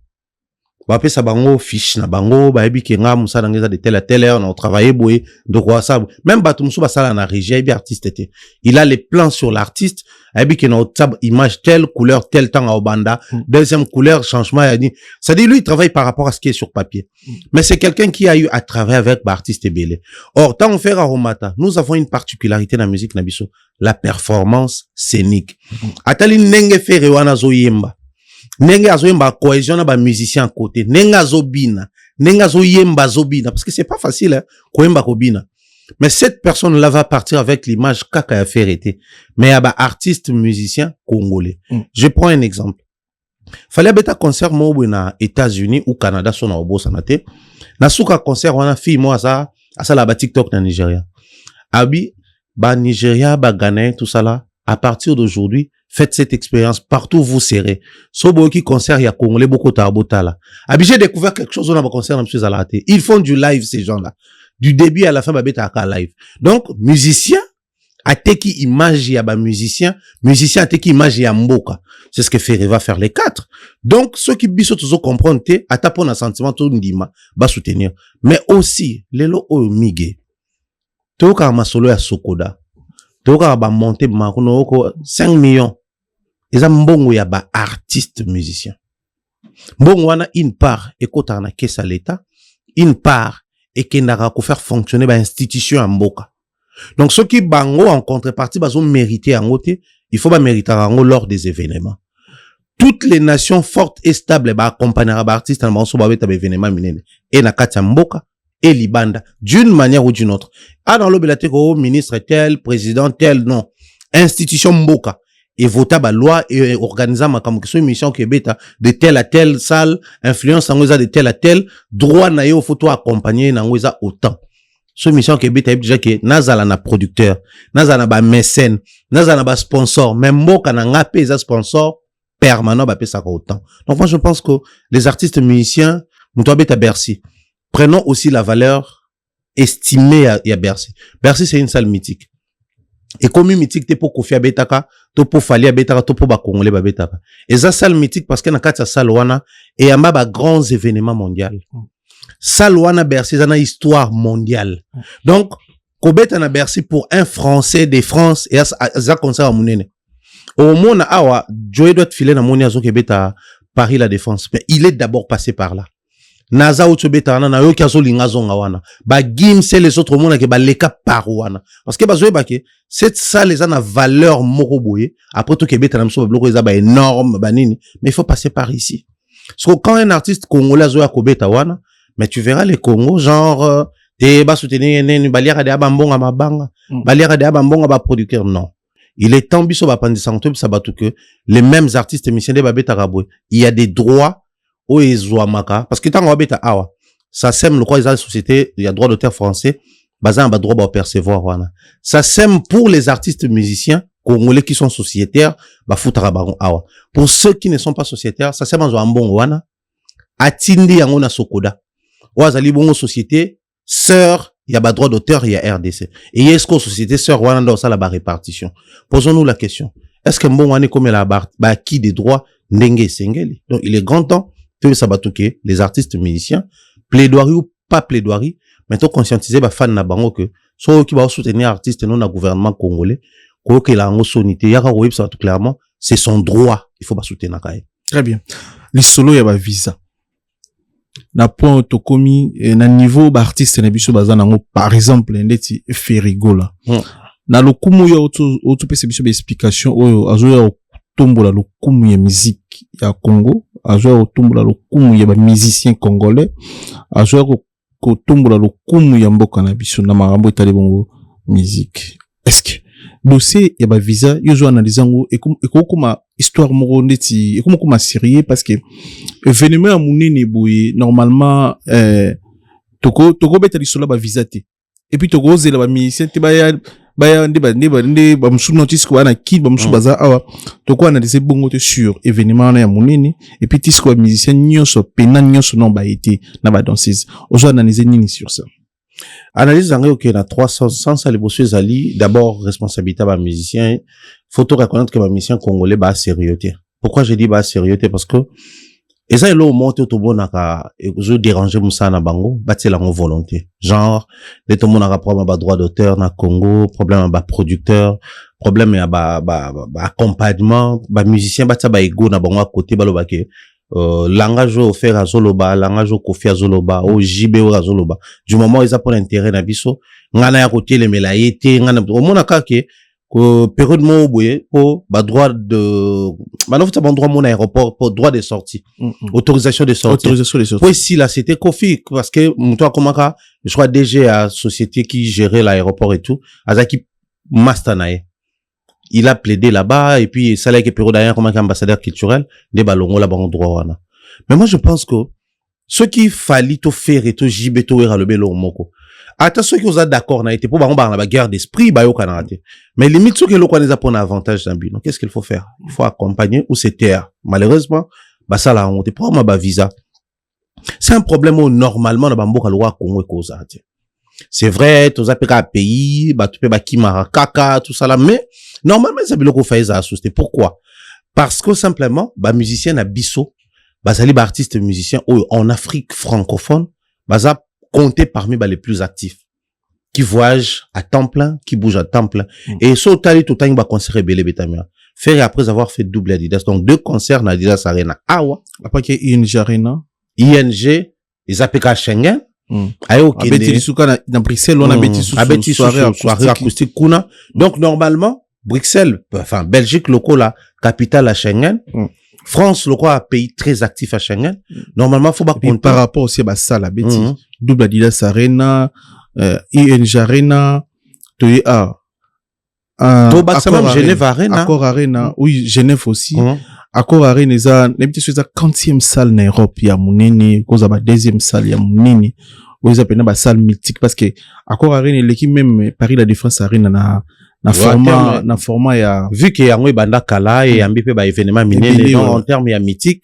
Ba sa bango fiche na bango ba yebi kenga musa ngeza de telle à telle heure on a travaillé boye de quoi ça même batumsu ba sala na régie yebi artiste était il a les plans sur l'artiste yebi que na tab image telle couleur tel temps à obanda deuxième couleur changement il a dit ça dit lui il travaille par rapport à ce qui est sur papier mais c'est quelqu'un qui a eu à travailler avec artiste belé. Or tant on fait Romata nous avons une particularité dans la musique nabiso la performance scénique atali nenge fere wana zo yemba Nenga azoyemba cohésion na ba musicien à côté. Nenga azobina. Nenga azoyemba zobina. Parce que c'est pas facile, hein, koyemba kobina. Mais cette personne-là va partir avec l'image kaka ya ferete. Mais y'a ba artiste musicien congolais. Je prends un exemple. Fallait beta concert mo na États-Unis ou Canada son na obo sanate. Na suka concert wana fille mo asa la ba TikTok na Nigeria. Abi ba Nigeria, ba Ghana, tout ça là. À partir d'aujourd'hui, faites cette expérience partout où vous serez. Sobo qui concert ya Congolais beaucoup tarbota là. J'ai découvert quelque chose dans ma concert monsieur Zalaté. Ils font du live ces gens-là. Du début à la fin babeta ka live. Donc musicien a teki image ya ba musicien a teki image ya mboka. C'est ce que Ferré va faire les 4. Donc ceux qui biso toujours comprendre te atapon un sentiment tout ndima ba soutenir. Mais aussi lelo o mige. Toka masolo ya Sokoda. Toka ba monter makuno oko 5 millions. Eza mbongo ya ba artiste musicien. Mbongo wana une part ekota na kesa l'État, une part ekendaka ko faire fonctionner ba institution ya mboka. Donc ceux qui bango en contrepartie bazo mériter en côté, il faut ba mériter en lors des événements. Toutes les nations fortes et stables ba accompagner ba artiste na banso ba beta ba événement minene et na kati ya mboka et libanda d'une manière ou d'une autre. Ah dans l'obélate ko ministre tel, président tel, non. Institution mboka et voter ba loi et organiser ma comme question mission que beta de telle à telle salle, influence en de telle à telle, droit na yo photo accompagner na ngoza autant. Ce mission que beta déjà que nazala na producteur, nazala ba mécène, nazala ba sponsor, même mboka na ngapé za sponsor permanent ba pesa autant. Donc moi je pense que les artistes musiciens, nous doit beta Bercy. Prenons aussi la valeur estimée à Bercy. Bercy, c'est une salle mythique. Et comme mythique, t'es pour Kofi Abetaka, t'es pour Fali Abetaka, t'es pour Bakongole Abetaka. Et ça, salle mythique parce qu'il y a une salle wana et il y a grands événements mondiaux. Salle wana Bercy, c'est une histoire mondiale. Donc, Kobet na Bercy pour un Français de France et ça concert à Mounene. Au moins, awa, Joey doit filer na Mouni Azo Kebet à Paris la Défense. Mais il est d'abord passé par là. Naza utobeta na yo kazo linga zonga wana ba gim c'est les autres monde ke ba leka par wana parce que bazoe ba ke cette salle les a na valeur moko boye après tout kebeta na mso bloko eza ba énorme ba nini mais il faut passer par ici parce que quand un artiste congolais azoya kobeta wana mais tu verras les Congo genre te ba soutenir neni baliaka de abambonga mabanga baliaka de abambonga ba producteur non il est temps biso ba pandisa nto bisa batu que les mêmes artistes musiciens de ba beta rabwe il y a des droits au Ezouamaka, parce que tant qu'on beta awa, ça sème le quoi ils ont la société, il y a droit d'auteur français, basé en bas droit à percevoir, voilà. Ça sème pour les artistes musiciens, congolais qui sont sociétaires, bah, foutara baron awa. Pour ceux qui ne sont pas sociétaires, ça sème en bon wana, atindi yangona sokoda. Ouazali bongo société, sœur, il y a bas droit d'auteur, il y a RDC. Et est-ce que société sœur wana dans ça la répartition? Posons-nous la question. Est-ce que bon wana comme la bah, qui des droits, ndenge sengeli? Donc, il est grand temps les artistes musiciens, plaidoirie ou pas plaidoirie, maintenant conscientiser les fans na bango que ceux qui vont soutenir artistes non na gouvernement congolais, que la sonité, yaka web ça tout clairement, c'est son droit, il faut pas soutenir kaye. Très bien. Les solos y a ba visa. Na point to komi na niveau ba artiste na biso bazana ngo par exemple ndeti Ferigo là. Na lokumu ya auto pese biso ba explication oyo azoya tombola lokumu ya musique ya Congo, azoya tombola lokumu ya ba musiciens congolais, azoya ko tombola lokumu ya mboka na biso na marambo etali bongo musique. Est-ce que dossier ya ba visa yozo analyser ngo ekoma histoire moko ndeti ekoma sérieux parce que événement ya munene boye normalement toko beta lisola ba visa te et puis toko zela ba musicien te baya ndé ba msu notice ko ana kid ba msu baza awa toko analyser bongo te sur événement na ya munene et puis tisco ba musicien nyonso pena nyonso non ba été na ba danseuse ozo analyser nini sur ça. Analyse en ok na 300 sans les bossus ali d'abord responsabilité ba musicien faut tout reconnaître que ba musicien congolais ba sérieuxté. Pourquoi je dis ba sérieuxté parce que Et ça, là, au monte tout bon naka, je déranger moussa na bango, bâti la volonté. Genre, les tout le monde a problème à droit d'auteur na Congo, problème à producteur, problème à accompagnement, musicien, bâti à ego na bango à côté, balo bake, langage au fer à zoloba, langage au kofi à zoloba, au jibe à zoloba. Du moment où ils ont l'intérêt na biso, ngana ya côté les melaïté, ngana, au monde a que période mo boye pour droit de maintenant vous avez droit mon aéroport pour droit de sortie autorisation de sortie oui si là c'était Kofi parce que toi comment ça je crois DG à société qui gérait l'aéroport et tout azaki mastanae il a plaidé là-bas et puis ça là que période d'ailleurs comme ambassadeur culturel des ballons là-bas en droit wana mais moi je pense que ce qui fallait tout faire et tout jibeto era le belo moko attends ceux qui vous êtes d'accord n'a été pour la guerre d'esprit bah yo kanate mais limite ceux qui le connaissent pour un avantage d'un but donc qu'est-ce qu'il faut faire il faut accompagner ou se taire malheureusement bah ça là on te prend ma visa c'est un problème où normalement na bamboka loi Congo et cause c'est vrai tous apeka pays bah tu peux ba kimara kaka tout ça là mais normalement ça biloko fait ça associer pourquoi parce que simplement bah musicien na biso bah ça les artistes musiciens en Afrique francophone bah ça compter parmi les plus actifs qui voyagent à temps plein qui bougent à temps plein et so tali tout temps ba concert belé betamia faire après avoir fait double Adidas donc 2 concerts na Adidas Arena awa après que ING Arena ING ils appellent Schengen ayo kende abeti suka na Bruxelles on abeti soirée acoustique kuna donc normalement Bruxelles enfin Belgique locaux la capitale à Schengen France, le quoi, un pays très actif à Schengen. Normalement, faut pas compter. Par rapport aussi à ça, la bêtise. Double Adidas Arena, ING Arena, Toya. Même Genève Arena. Accor Arena. Oui, Genève aussi. Accor Arena, ça, n'importe chose, 40e salle en Europe, il y a Mounini, cause à 2e salle, il y a Mounini. Où ils appellent la salle mythique parce que Accor Arena, l'équipe même, Paris La Défense Arena, na format ya vu que yango banda kala et ambi pe ba événement miné en termes ya mythique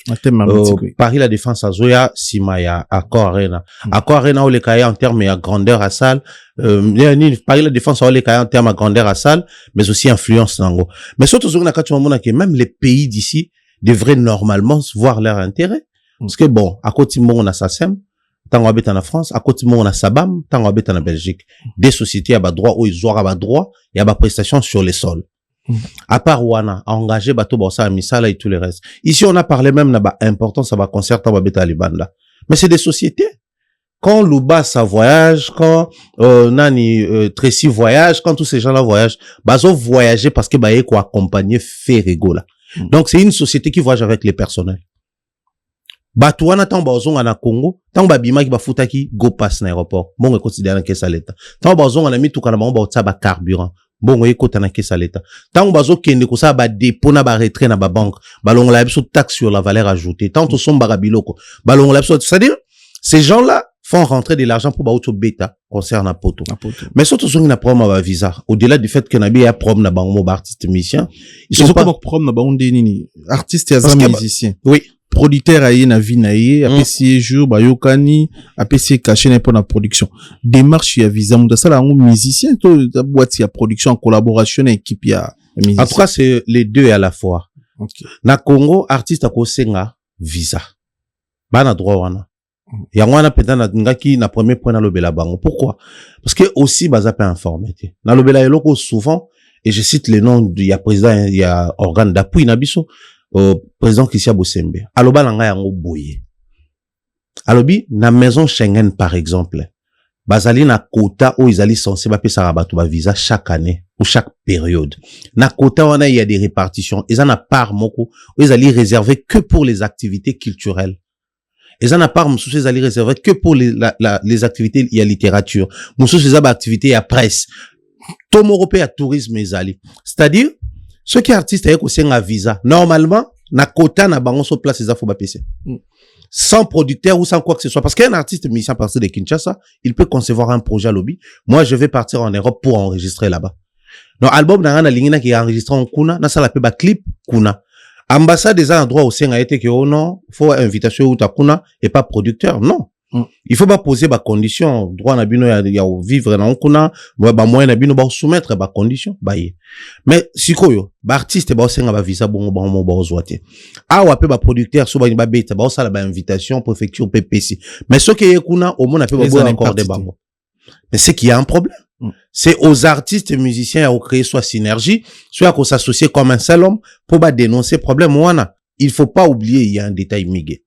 Paris La Défense azoya sima ya Accor Arena Accor Arena ou les kaya en termes ya grandeur à salle Paris La Défense ou les kaya en termes à grandeur à salle mais aussi influence nango mais surtout na katu mona que même les pays d'ici devraient normalement voir leur intérêt parce que bon à côté mon na SACEM tant on en France, à côté de on a Sabam, tant on en Belgique. Des sociétés à bas droit, où ils ont à bas droit, il y a bas prestations sur les sols. À part Wana, à engager bateau Borsa, Misala et tout le reste. Ici, on a parlé même là-bas, important, ça va concert, on va bêta Libanda. Mais c'est des sociétés. Quand Louba, ça voyage, quand, Tracy voyage, quand tous ces gens-là voyagent, ils ont voyagé parce que, bah, quoi, accompagner, faire là. Donc, c'est une société qui voyage avec les personnels. Bato wana tant bazonga na Congo tant babima ki bafutaki go pass na aéroport bongo considéré na kesa leta tant bazonga na mituka na bango ba otsa ba carburant bongo ekota na kesa leta tant bazo kende ko sa ba dépôt na ba retrait na ba banque balongo la biso taxe sur la valeur ajoutée tant to somba biloko balongo la biso c'est-à-dire ces gens-là font rentrer de l'argent pour ba auto bêta concernant poto mais surtout zongi na problème ba visa au-delà du fait que na bi ya problème na bango ba artiste musicien ils sont pas problème na bango nini artiste et musicien oui producteur aye na vie na ye apesi jour ba yokani apesi caché na pour la production démarche ya visa munda sala ngo musicien to boîte ya production en collaboration avec équipe ya musicien en tout cas c'est les deux à la fois na Congo artiste ko senga visa bana droit wana ya wana penda na ngaki na premier point na lobela bango pourquoi parce que aussi baza pas informé na lobela eloko souvent et je cite les noms du ya président il y a organe d'appui na biso président Christian Bosembe aloba langa yango boye alobi na maison Schengen par exemple bazali na quota où ils allaient censé ba pesa rabatu ba visa chaque année ou chaque période na quota wana il y a des répartitions ils en a part moko où ils allaient réserver que pour les activités culturelles ils en a part mususu ils allaient réserver que pour les activités il y a littérature mususu ils a ba activités il y a presse tomo européen tourisme ezali c'est-à-dire ceux qui artistes avec aussi un visa normalement na quota na bango so place les afo ba PC sans producteur ou sans quoi que ce soit parce qu'un artiste musicien partir de Kinshasa il peut concevoir un projet à lobby moi je vais partir en Europe pour enregistrer là-bas donc album na lingina qui est enregistré en kuna na sala pe ba clip kuna ambassade des endroits aussi a été que oh non faut invitation ou ta kuna et pas producteur non Il faut pas poser ba condition droit na bino ya vivre na kuna ba moyen na bino ba soumettre ba condition ba ye. Mais sikoyo ba artiste ba senga ba visa bongo ba ozwate. Awa pe ba producteur so ba beta ba osala ba invitation préfecture PPC. Mais ce qui est kuna au monde a pe ba accorder bango. Mais c'est qu'il y a un problème. C'est aux artistes et musiciens à créer soit synergie, soit à s'associer comme un seul homme pour ba dénoncer problème wana. Il faut pas oublier, il y a un détail migué.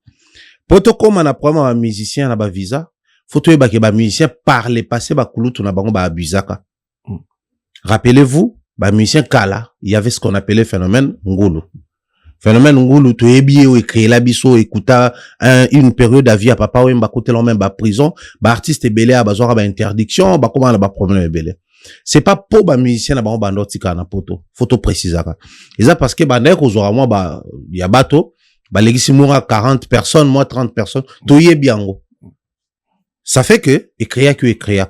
Pour tout comme on a problème à musicien na ba visa, faut que ba musicien par le passé ba kulutu na bango ba abusaka. Rappelez-vous, ba musicien kala, il y avait ce qu'on appelait phénomène ngulu. Phénomène ngulu to ebi o créer la biso écouta une période à vie à papa ou ba côté l'homme ba prison, ba artiste belé a besoin ba interdiction, ba comment ba problème belé. C'est pas pour ba musicien na bango ba ndotika na poto. Faut to préciser ça. Et ça parce que ba nek ozora moi ba ya bato ba legisi moura 40 personnes, moi 30 personnes, to yebiango. Ça fait que écrire.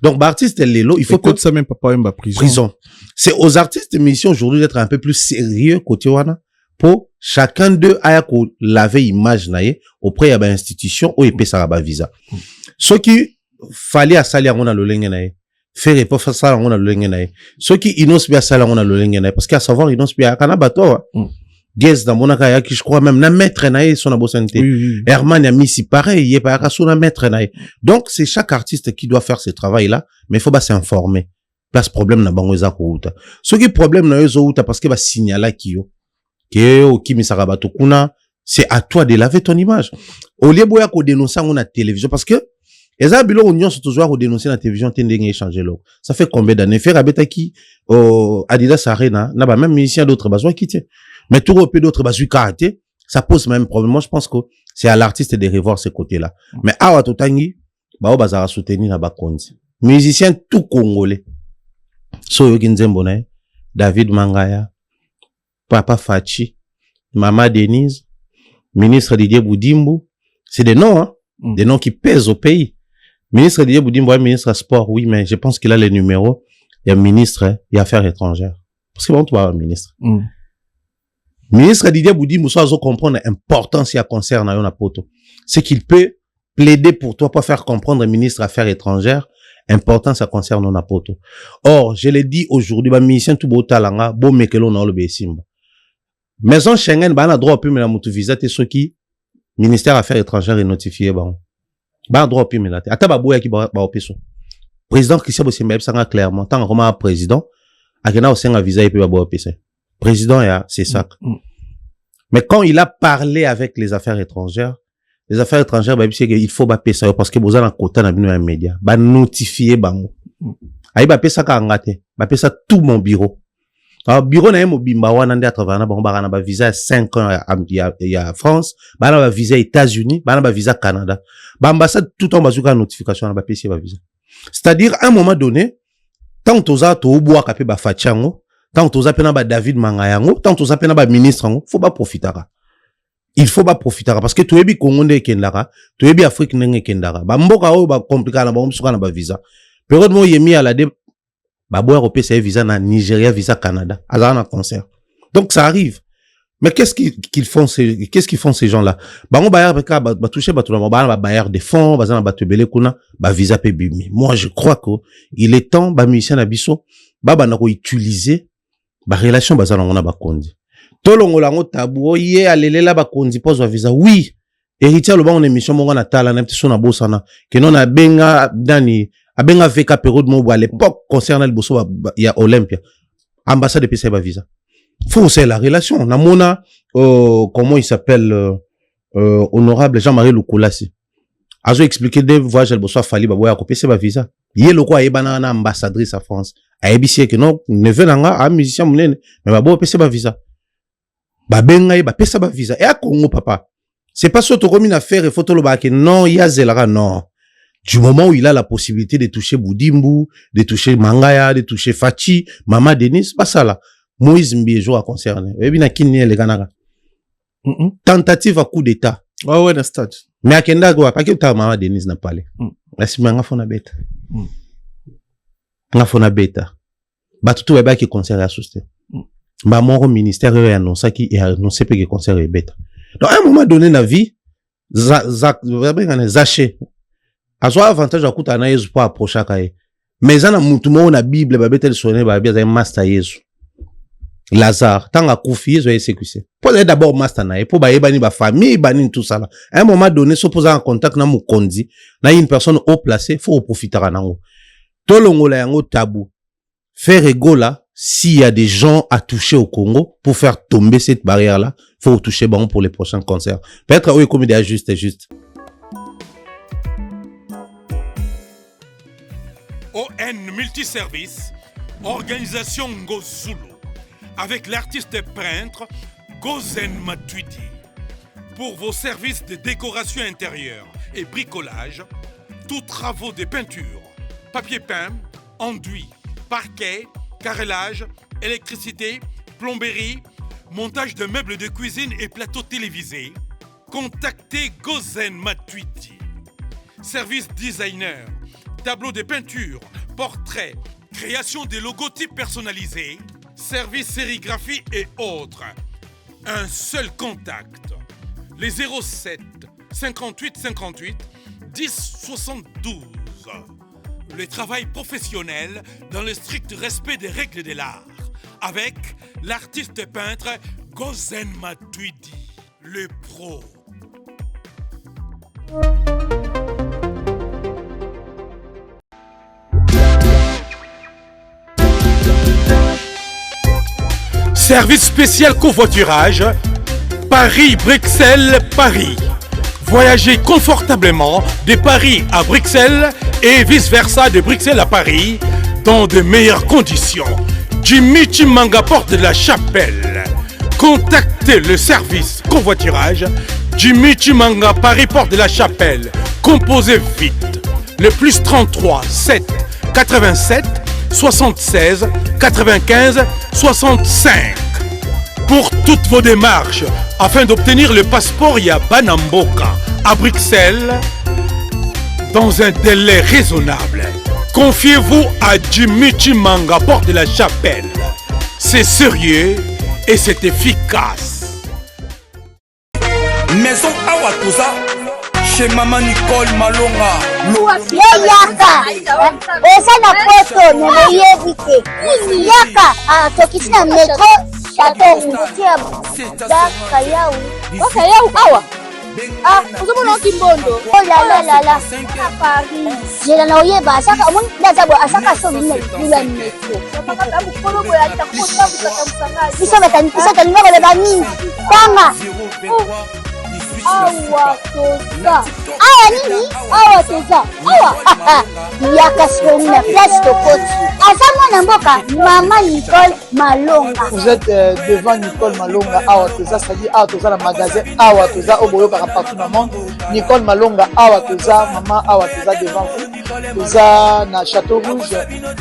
Donc ba artiste lelo, il faut que ça même papa ou ba prison. C'est aux artistes de musiciens aujourd'hui d'être un peu plus sérieux côté wana pour chacun d'eux aya ko laver image naie auprès ya ba institution ou epesa sa ba visa. Ce qui fallait à salir on a le lenge naie. Faire pas faire ça on a le lenge naie. Ce qui inonce bien ça on a le lenge naie parce qu'à savoir inonce bien kana bato. Guess dans mon akaya qui je crois même na maître naie son abosante. Herman a mis si pareil, il est pas son maître naie. Donc c'est chaque artiste qui doit faire ce travail là, mais il faut pas s'informer. Pas ce problème na bango za ko uta. Ce qui problème na yo uta parce que ba signaler ki yo. Que o kimi sarabato kuna, c'est à toi de laver ton image. Au lieu boya ko dénoncer on a télévision parce que eza bilo union surtout jouer dénoncer la télévision tending échanger lo. Ça fait combien d'années faire abeta ki Adidas Arena na ba même musicien d'autres besoin quitter. Mais tout repé d'autres besoin karaté, ça pose même problème. Moi je pense que c'est à l'artiste de revoir ce côté-là. Mais awa totangi ba o bazara soutenir na ba konzi. Musicien tout congolais. So Nzembo na David Mangaya, Papa Fachi, Maman Denise, ministre Didier Boudimbo, c'est des noms, hein, des noms qui pèsent au pays. Ministre Didier Boudimbo, ministre sport, oui, mais je pense qu'il a les numéros. Il y a ministre, il y a affaires étrangères. Parce que bon, tu vois, ministre. Ministre Didier Boudimbo, ça, vous comprendre l'importance qu'il concerne à yon poto. C'est qu'il peut plaider pour toi, pour faire comprendre ministre affaires étrangères, important ça concerne on poto. Or, je l'ai dit aujourd'hui, ba musicien tout beau talanga, beau mekelo na le besimba. Maison Schengen, ba na droit pu me la mutu visa te ce qui ministère affaires étrangères est notifié ba. Ba droit pu me la te. Ata ba boya ki ba opeso. Président Christian Bosimba sanga clairement tant comme président, akena osenga visa et puis ba boya opesa. Président ya, c'est ça. Mais quand il a parlé avec les affaires étrangères, bah, il faut bapper ça parce que vous avez un quota dans les médias. Bah, notifier, bango. Aïe, bapper ça quand ngate. Bapper ça tout mon bureau. Alors, bureau n'a pas bimba wana à travers na ba visa 5 ans à France, bah, na ba visa États-Unis, bah, na ba visa Canada. Bah, ambassade tout en bazouka notification na ba PC ba visa. C'est-à-dire, à un moment donné, tant que t'as to bois kapé ba fachango, tant que t'as pena ba David Mangayango, tant que t'as pena ba ministre ngo, faut pas profiter. Il faut pas profiter parce que tu es bi Congo de kendara, tu es bi Afrique nenge kendara. Ba mboka o ba compliqué na ba msuka na ba visa. Période mo yemi à la de ba boire au PC visa na Nigeria visa Canada. Azana na concert. Donc ça arrive. Mais qu'est-ce qu'ils font ces gens-là? Ba on ba ba toucher ba tout le ba bailleur des fonds, ba na ba tebele kuna, ba visa pe bimi. Moi je crois que il est temps ba musicien na biso ba na ko utiliser ba relation ba na on ba kondi. Tolongola ngo tabu ye alelela ba konzi pose visa oui héritier lo ba on émission mongo na tala na petit na bosana que non na benga dani abenga veka période mo à l'époque concernant le bosso ya Olympia ambassade de PC ba visa faut c'est la relation na mona comment il s'appelle honorable Jean-Marie Lukulasi azo expliquer des voyages le bosso fali ba boya ko PC ba visa ye loko ayebana na ambassadrice à France ayebisie que non ne venanga a musicien munene mais ba bo PC ba visa ba benga ba pesa ba visa et à Congo papa c'est pas surtout comme une affaire et photo le ba que non il y a zelara non du moment où il a la possibilité de toucher Boudimbu de toucher Mangaya de toucher Fachi Maman Denise pas ça là Moïse Mbiejo a concerné et bien kinni les ganaka tentative à coup d'état ouais na stade mais à kenda go pas que ta Maman Denise n'a parlé la simanga fona beta nga fona beta ba tout ba qui concert à souster bah mon ministère a annoncé qui a annoncé que le concert est bête. Donc à un moment donné dans la vie, Zaché Azo avantage à kuta na Yesu pour approcher kaye. Mais ça na mutu mo na Bible ba betel sonné ba bien master Yesu. Lazare tanga kufi Yesu exécuté. Pour d'abord master na pour ba yebani ba famille bani tout ça là. À un moment donné so poser en contact na mukondi na une personne haut placée faut profiter nango. Tolongola yango tabou. Faire égola s'il y a des gens à toucher au Congo pour faire tomber cette barrière là, faut toucher bon pour les prochains concerts. Peut-être oui comme il est juste. ON Multiservice, organisation Ngozulu, avec l'artiste peintre Gozen Matuidi. Pour vos services de décoration intérieure et bricolage, tous travaux de peinture, papier peint, enduit, parquet, carrelage, électricité, plomberie, montage de meubles de cuisine et plateaux télévisés, contactez Gozen Matuidi. Service designer, tableau de peinture, portrait, création de logotypes personnalisés, service sérigraphie et autres. Un seul contact. Les 07 58 58 10 72. Le travail professionnel dans le strict respect des règles de l'art. Avec l'artiste peintre Gozen Matuidi, le pro. Service spécial covoiturage, Paris-Bruxelles-Paris. Voyagez confortablement de Paris à Bruxelles et vice-versa de Bruxelles à Paris dans de meilleures conditions. Jimmy Chimanga, porte de la Chapelle. Contactez le service covoiturage Jimmy Chimanga, Paris, porte de la Chapelle. Composez vite. Le plus 33 7 87 76 95 65. Pour toutes vos démarches, afin d'obtenir le passeport Yabanamboka à Bruxelles, dans un délai raisonnable, confiez-vous à Jimmy Chimanga, porte de la Chapelle. C'est sérieux et c'est efficace. Maison Awatusa, chez Maman Nicole Malonga. Yaka, eza na poto nemoyebite. Yaka, tokisina metro chateau tia Bakayau. Bakayau awa. Uzomona kimbondo. Oh la. Paris. Jela na oyeba asaka omoni ndazabo asaka so bine kula metro. Saka abu kolobo ya takota kusamusanga. Isa taninga le bani. Tanga. Awa toza. Awa nini? Awa toza. Awa. Yaka soni na place tokoti. Asama na mboka Maman Nicole Malonga. Vous êtes devant Nicole Malonga Awa toza, c'est-à-dire Awa toza le magasin Awa toza au boyo partout dans le monde. Nicole Malonga Awa toza, Maman Awa toza devant vous. Toza na Château Rouge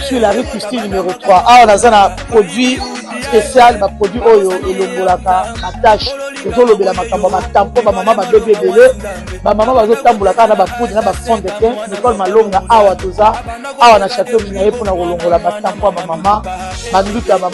sur la rue Custine numéro 3. Awa naza na produit spécial, ma produit oyo elongolaka attache. Tozolobela makambo matampo ba mama ba bébé belé ba mama bazotambolaka na ba poudre na ba fond de teint. Nicole Malonga Awa toza Awa na Château Minaye pour na kolongola batampo ba mama banduka ba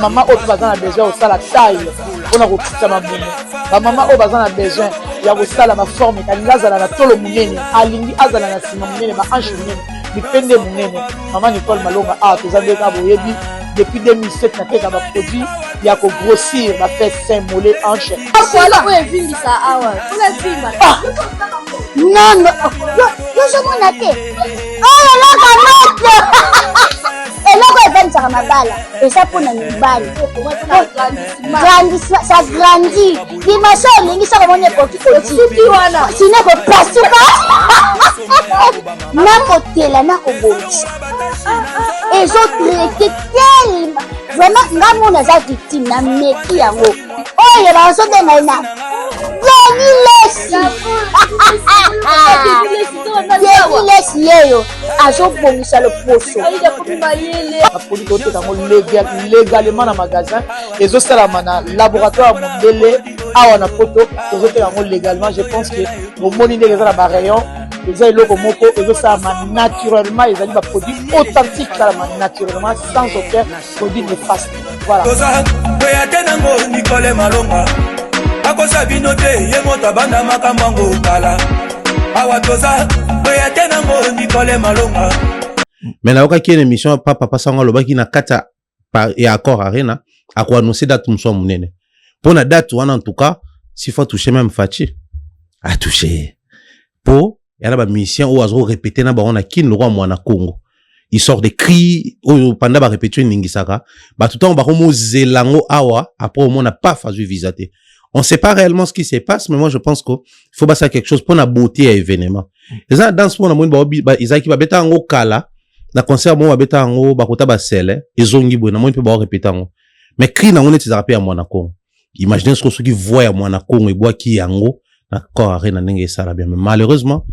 mama oyo bazana besoin osala taille pona kokitisa mabumu ba mama oyo bazana besoin ya kosala ma forme kalingi azala na tolo munene alingi azala na sima munene ba hanche munene bipende munene. Maman Nicole Malonga Awa toza ndeka boyebi depuis 2007 na teka ba produit ya ko grossir ba fait sein mollet hanche. Voilà où est vindi ça awa. Ola vimba. Non. Yo somona te. Oh la kamate. Eloko evanisa mabala. Esa pona mibali. Grandissement, ça grandit. Dimension lingi ça comme on est petit. Wana. Sine ko pasuka. Na kotela na kobonisa. Et autres étaient tellement vraiment ngamona za victime na meki yango. Oh ya baso de na. Lesi yeyo azobongisa le poso. Apoli kote kango légalement na magasin ezosalama na laboratoire mondele awa na poto ezote kango légalement. Je pense que omoni ndenge eza na ba rayon eza eloko moko ezosalama naturellement, ezali ba produit authentique salama naturellement sans aucun produit néfaste. Voilà. Nicole Malonga akosa bino te ye moto abanda makambo ngo kala awatoza oyate nango Nicole Malonga. Mais là, il y a une émission, papa Sango Lobaki na kata et accord arena, à quoi annoncer date m'soit mounene. Pour la date, en tout cas, s'il faut toucher même Fachi, à toucher. Pour, il y a la mission où Azro répété na on a kin le roi Mwana Congo. Il sort des cris, ou pendant ba répéter Ningisaka, bah tout le temps, bah, homo zelango awa, après, on n'a pas fait visater. On sait pas réellement ce qui se passe, mais moi, je pense qu'il faut passer à quelque chose pour la beauté à événement. Et ça, dans ce moment, ils ont qui va bêta en haut kala, na concert mo babeta ngo bakota ba sele ezongi bo na mo pe ba répéter ngo mais cri na ngone tizarape ya mwana Congo imaginez ce qui voit ya mwana Congo e boa ki yango na corps arena ndenge sala bien mais malheureusement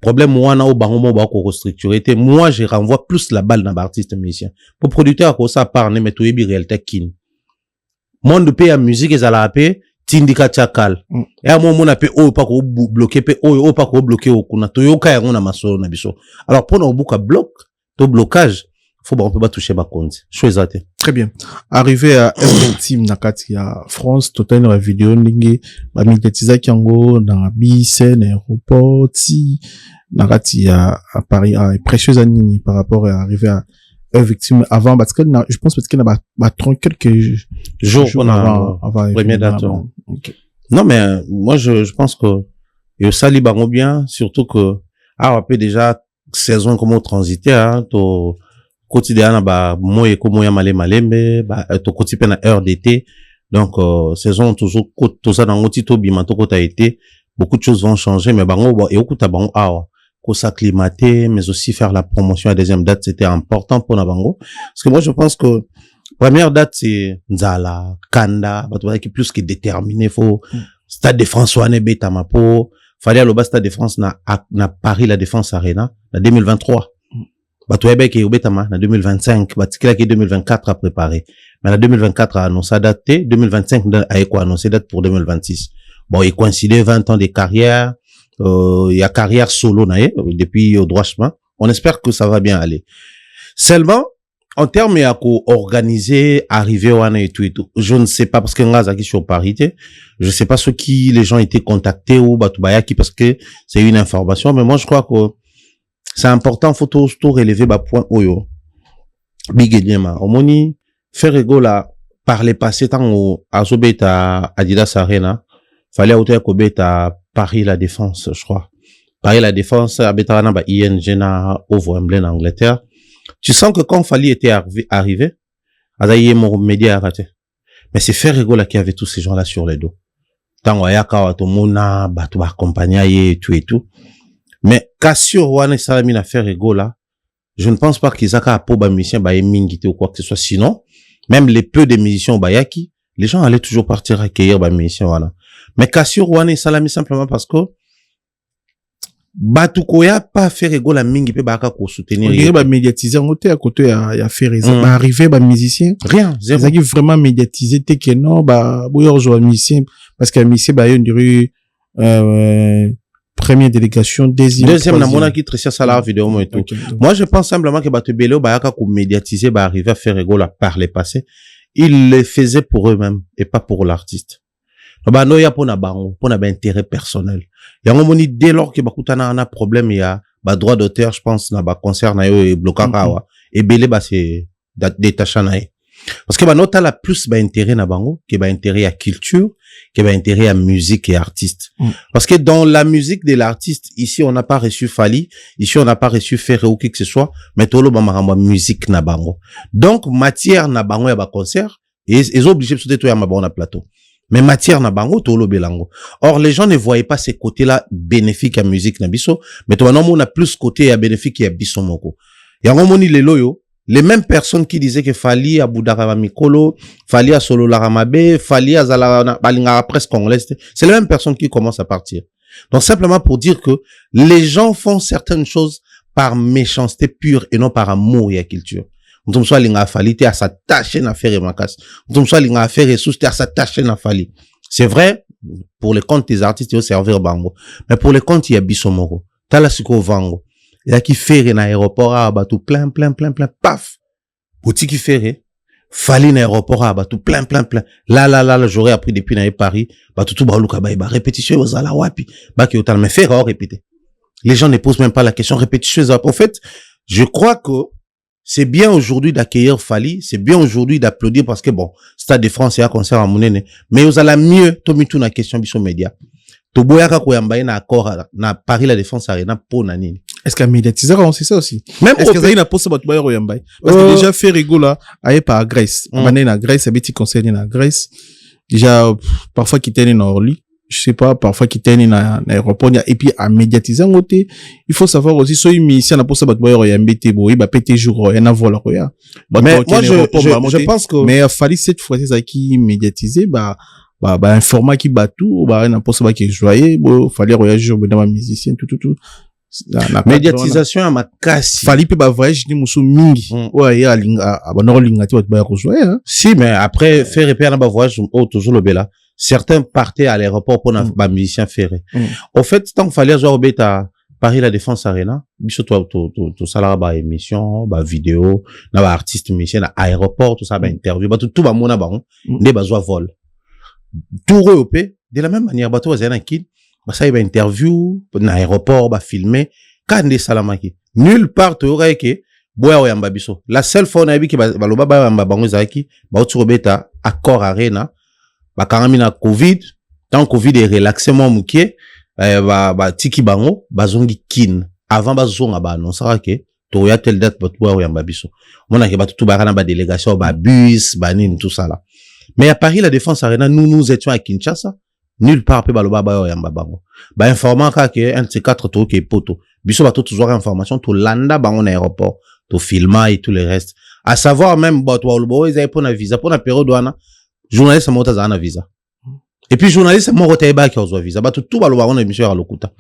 problème wana o bango mo ba ko restructurer te moi je renvoie plus la balle na ba artiste musicien pour producteur ko ça parler mais to yebi réalité kin monde pe ya musique ezala pe tindika chakal et à mon pe o pa ko bloquer pe o pa ko bloquer o kuna to yoka yango na masolo na biso alors pour no buka bloc au blocage, faut on peut pas toucher ma compte. Chose à Très bien. Arrivé à un team nakati ya France, total une vidéo ningi ba médiatiser kiango dans Bisen aéroport ti nakati à Paris à précieuse année par rapport à arriver à un victime avant parce que je pense parce qu'il a ba quelques jours avant première date. Okay. Non mais moi je pense que et ça libango bien surtout que on peut déjà saison comme au transité hein to quotidien ba moye comme ya malembe ba to quotidien na heure d'été donc saison toujours tout ça dans otito bimanto ko ta été beaucoup de choses vont changer mais bango et okuta bango awa ko s'acclimater mais aussi faire la promotion à deuxième date c'était important pour na bango parce que moi je pense que première date c'est Nzala Kanda ba to qui plus que déterminé faut Stade de François Nebeta mapo fallait le Stade de France na Paris la Défense Arena en 2023. Bato ebe ke obetama na 2025, batikela ki 2024 à préparer. Mais la 2024 a annoncé date, 2025 a quoi annoncé date pour 2026. Bon, il coïncidait 20 ans de carrière, il y a carrière solo nae depuis au droit chemin. On espère que ça va bien aller. Seulement en termes à organiser, arriver au et tout et tout. Je ne sais pas parce que ngaza qui sur parité. Je sais pas ceux qui les gens étaient contactés ou batubayaki parce que c'est une information. Mais moi je crois que c'est important. Faut tout relever bas point oyo. Big Ediema. Omoni faire ego là par les passés tant au azobeta Adidas Arena. Fallait autant kobeta Paris la Défense, je crois. Paris la Défense abetana ba ING na au Wembley en Angleterre. Tu sens que quand Fali était arrivé, Azaïe mon média a raté. Mais c'est Ferrego là qui avait tous ces gens-là sur les dos. Tant Wayaka, Watomona, Batou accompagné et tout. Mais Cassio, Wane Salami na Ferrego là, je ne pense pas qu'ils aient pour ba musicien, ba mingité ou quoi que ce soit. Sinon, même les peu de musiciens Bayaki, les gens allaient toujours partir accueillir ba musicien, voilà. Mais Cassio, Wane Salami simplement parce que Batukoya pas faire ego la mingi pe baka ko soutenir il ba médiatiser en côté à côté ya faire ba arriver ba musicien rien zéro ça qui vraiment médiatiser te que non ba boyor jouer musicien parce que musicien ba une rue première délégation deuxième na mona qui tracer ça la vidéo moi et tout okay, moi je pense simplement que batu belo ba ka ko médiatiser ba arriver à faire ego la par les passés ils le faisaient pour eux-mêmes et pas pour l'artiste. Bah no ya pona bango pona ba intérêt personnel yango moni dès lors que bakutana na problème ya ba droit d'auteur je pense na ba concert na yo e blocaka wa et belé ba c'est détaché na parce que ba nota la plus ba intérêt na bango que ba intérêt à culture que ba intérêt à musique et artiste parce que dans la musique de l'artiste ici on n'a pas reçu Fali ici on n'a pas reçu Ferré ou qui que ce soit mais tolo ba maramba musique na bango donc matière na bango ya ba concert et ils ont obligé de sauter tout ya mabona plateau. Mais matière na bango tolo belango. Or les gens ne voyaient pas ces côtés-là bénéfiques à musique na biso, mais toi non on a plus côté à bénéfique à biso moko. Yango moni les loyo, les mêmes personnes qui disaient que Fali à Boudara Mikolo, Fali à Solo Laramabe, Fali à Zala Balinga presque congolaise, c'est les mêmes personnes qui commencent à partir. Donc simplement pour dire que les gens font certaines choses par méchanceté pure et non par amour et à culture. Nous sommes linga Fali à s'attacher à faire makas. Nous sommes linga faire ressources à s'attacher à Fali. C'est vrai pour les comptes des artistes au serveur bango, mais pour les comptes il y a Bissomoro. T'as la suko vango. Il y a qui fait un aéroport à Batou plein paf. Boutique qui fait Fali un aéroport à Batou plein. Là j'aurais appris depuis na Paris, Batou tout baluka ba répétition aux ala wapi. Ba qui autant mais faire répéter. Les gens ne posent même pas la question répétitieuse. En fait, je crois que c'est bien aujourd'hui d'accueillir Fally, c'est bien aujourd'hui d'applaudir parce que bon, Stade de France et un concert à Mounene, mais vous allez mieux, Tommy, tout la question biso média. Toboyaka koyamba na accord na Paris la Défense Arena pour nanini. Est-ce qu'à médiatiser, on sait ça aussi? Même est-ce que ça y a pour ça, parce que déjà, fait rigolo, là, aille par Grèce. Mané na Grèce, ça petit conseil na Grèce. Déjà, parfois, qui t'aiment dans Orly. Je sais pas, parfois, qui t'aiment dans l'aéroport. Et puis, à médiatiser, il faut savoir aussi, soit une mission, na pour ça, il va péter jour, il y en a vol, mais moi, je pense que, mais il fallait cette fois, c'est ça qui médiatiser, un format qui bat tout, n'a pas ça, qui est joyeux, fallait reagir, dans musicien, tout. Médiatisation à ma casse. Fallait pas voyage ni muso mingi. Ouais, ya linga abanoro linga ti ba rejoindre hein. Si mais après faire repère na voyage toujours le bela. Certains partaient à l'aéroport pour ba musicien ferré. Au fait, tant qu'il fallait jouer au bêta Paris la Défense Arena, biso to sala ba émission, ba vidéo, na ba artiste musicien à aéroport, tout ça ba interview, ba tout ba mona ba on, ne ba joie vol. Tout reopé de la même manière ba to zana kin ça y va interview na aéroport ba filmer kande salamaki nulle part tu aurais que boya oyamba biso la seule fois na bi ki ba loba ba yamba bango zaki ba otu robeta accord arena ba kangami na covid tant covid est relaxé mo mukie ba tiki bango bazongi kin avant bazonga ba annoncer que to ya telle date ba boya oyamba biso mona ke ba tout ba kana ba délégation ba bus ba nini tout ça là mais à Paris la Défense Arena nous étions à Kinshasa. Nulle part pe baloba ba yamba bango ba informant ka ke un de ces quatre to ke poto biso ba toujours information to landa bango na aéroport to filma et tout le reste à savoir même ba to lobo ils avaient pour na visa pour na période wana journaliste mota za na visa et puis journaliste mo rota ba ki ozo visa ba tout baloba on émission à lokuta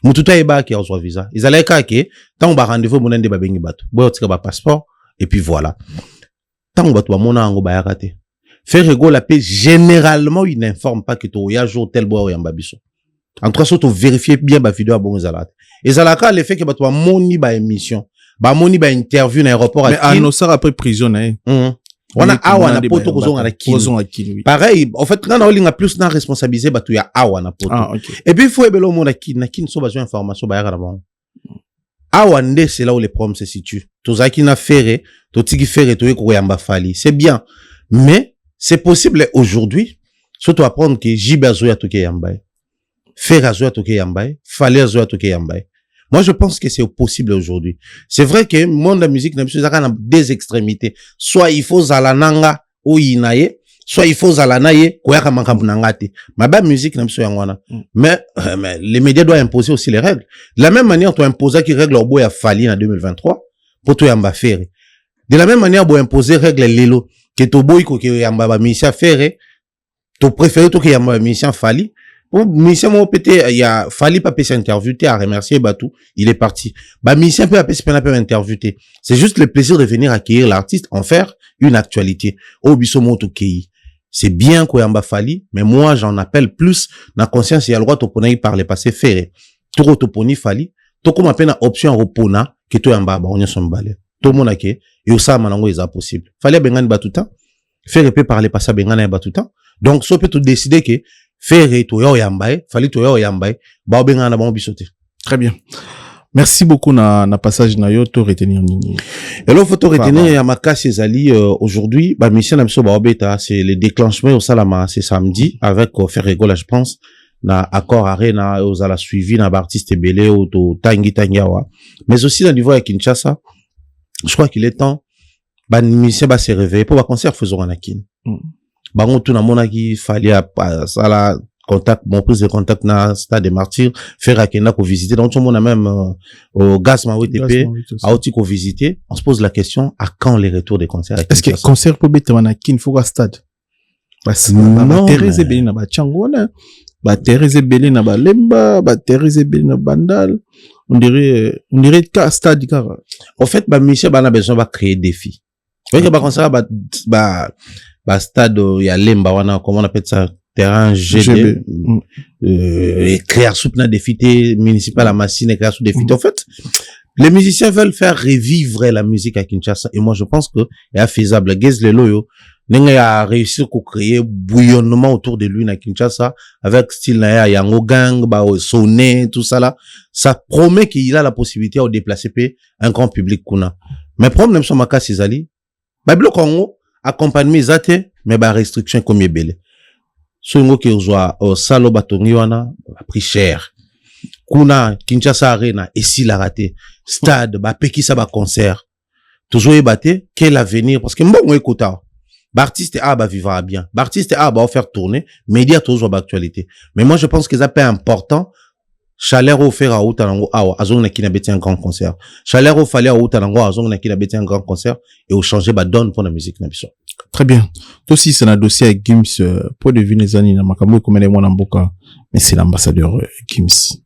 mutu ta ba ki ozo visa ils allaient ka ke tant ba rendez-vous monende ba bengi bato boyo tika ba passeport et puis voilà tant ba to mona ngo ba yakate faire rigolo la paix généralement il n'informe pas que tu as jour tel bois ou yamba biso en tout cas surtout vérifier bien ba vidéo à bon zalat et zalaka le fait que ba toi moni ba émission ba moni ba interview na aéroport mais à nos sœurs après prison on a awa na poto kozonga na kin pareil en fait quand on linga plus na responsabiliser ba tu ya awa na poto et puis il faut ebelo mo na kin so besoin information ba ya na bon awa nde c'est là où les problèmes se situent to zaki na ferré to tiki ferré to ko yamba Fally c'est bien mais c'est possible aujourd'hui, surtout apprendre que Jibe Zoya Toke Yambaye, Fer Zoya Toke Yambaye, Fally Zoya Toke Yambaye. Moi, je pense que c'est possible aujourd'hui. C'est vrai que le monde de la musique n'a pas des extrémités. Soit il faut Zalananga ou Inaye, soit il faut Zalanaye, Koyaka Mankabunangate. Ma belle musique n'a pas yangwana. Mais les médias doivent imposer aussi les règles. De la même manière, tu imposes qui règle leur boy à Fally en 2023, pour toi Yamba Ferré. De la même manière, tu imposer règle Lelo. Que to boy ko ke yamba ba mission faire to préféré to ke yamba mission Fally ou mission mo pété il y a Fally pas pèse interview à remercier Batou il est parti ba mission peut appeler pas interview c'est juste le plaisir de venir accueillir l'artiste en faire une actualité au biso mo to kei c'est bien ko yamba Fally mais moi j'en appelle plus na conscience il y a le droit to pona par le passé faire to to poni Fally to comme appelle option repona que to yamba ba on son balé tout le monde a que et ça manango est possible fallait bengan batuta faire épée parler passer bengan batuta donc so peut tout décider que faire to yo yambaye fallait to yo yambaye ba bengan na bon bisoté très bien merci beaucoup na passage na yo to retenir nini et là faut to retenir ya makasi ezali aujourd'hui ba mission na biso ba obeta c'est le déclenchement au salama c'est samedi avec faire rigolo je pense na accord arena aux ala suivi na artiste belé ou to tangi tangiawa mais aussi au niveau à Kinshasa. Je crois qu'il est temps, bah, mission va se réveiller pour va concert faisons en akin. Bah, on tourne à mon qui fallait à ça la contact, mon prise de contact na Stade des Martyrs, faire à Kena qu'on visiter. Donc, tout le monde a même, au Gasma WTP, à Oti qu'on visiter. On se pose la question, à quand les retours des concerts? Est-ce que concert peut être à Kin, faut à Stade? Non. Thérèse Belé na ba Tchangona, ba Thérèse Belé na ba Lemba, ba Thérèse Belé na Bandal. On dirait qu'à Stade, car. En fait, bah, Michel, bah, on a besoin de créer des défis. Vous voyez que, bah, comme ça, bah, Stade, il y a Lemba, comment on appelle ça? Terrain GB. Et créer sous na défi municipal à Massine, créer sous défi. En fait, les musiciens veulent faire revivre la musique à Kinshasa. Et moi, je pense que, c'est faisable. Gaz le loyo, Nenga a réussi à créer bouillonnement autour de lui na Kinshasa avec style na Yango Gang, ba sonné, tout ça là. Ça promet qu'il a la possibilité de déplacer un grand public kuna. Mais problème sur Maka Sizali, ba blo Congo accompagnement zate mais ba restriction comme yebele. So ngo ki ozwa salo batongi wana a pris cher. Kuna Kinshasa Arena et si la raté. Stade ba pekisa ba concert. Toujours yebate quel avenir parce que mbongo ekota. L'artiste va vivre bien. L'artiste va faire tourner. Média toujours d'actualité. Mais moi, je pense que ça peut être important. Chaleur au faire à Outanango, azon na kina beti un grand concert. Chaleur au fallait à Outanango, azon na kina beti un grand concert. Et au changer, donne pour la musique, nabiso. Très bien. Toi aussi, c'est un dossier avec Gims, pour deviner Zani, na makambo, comme les mots n'amboka. Mais c'est l'ambassadeur Gims.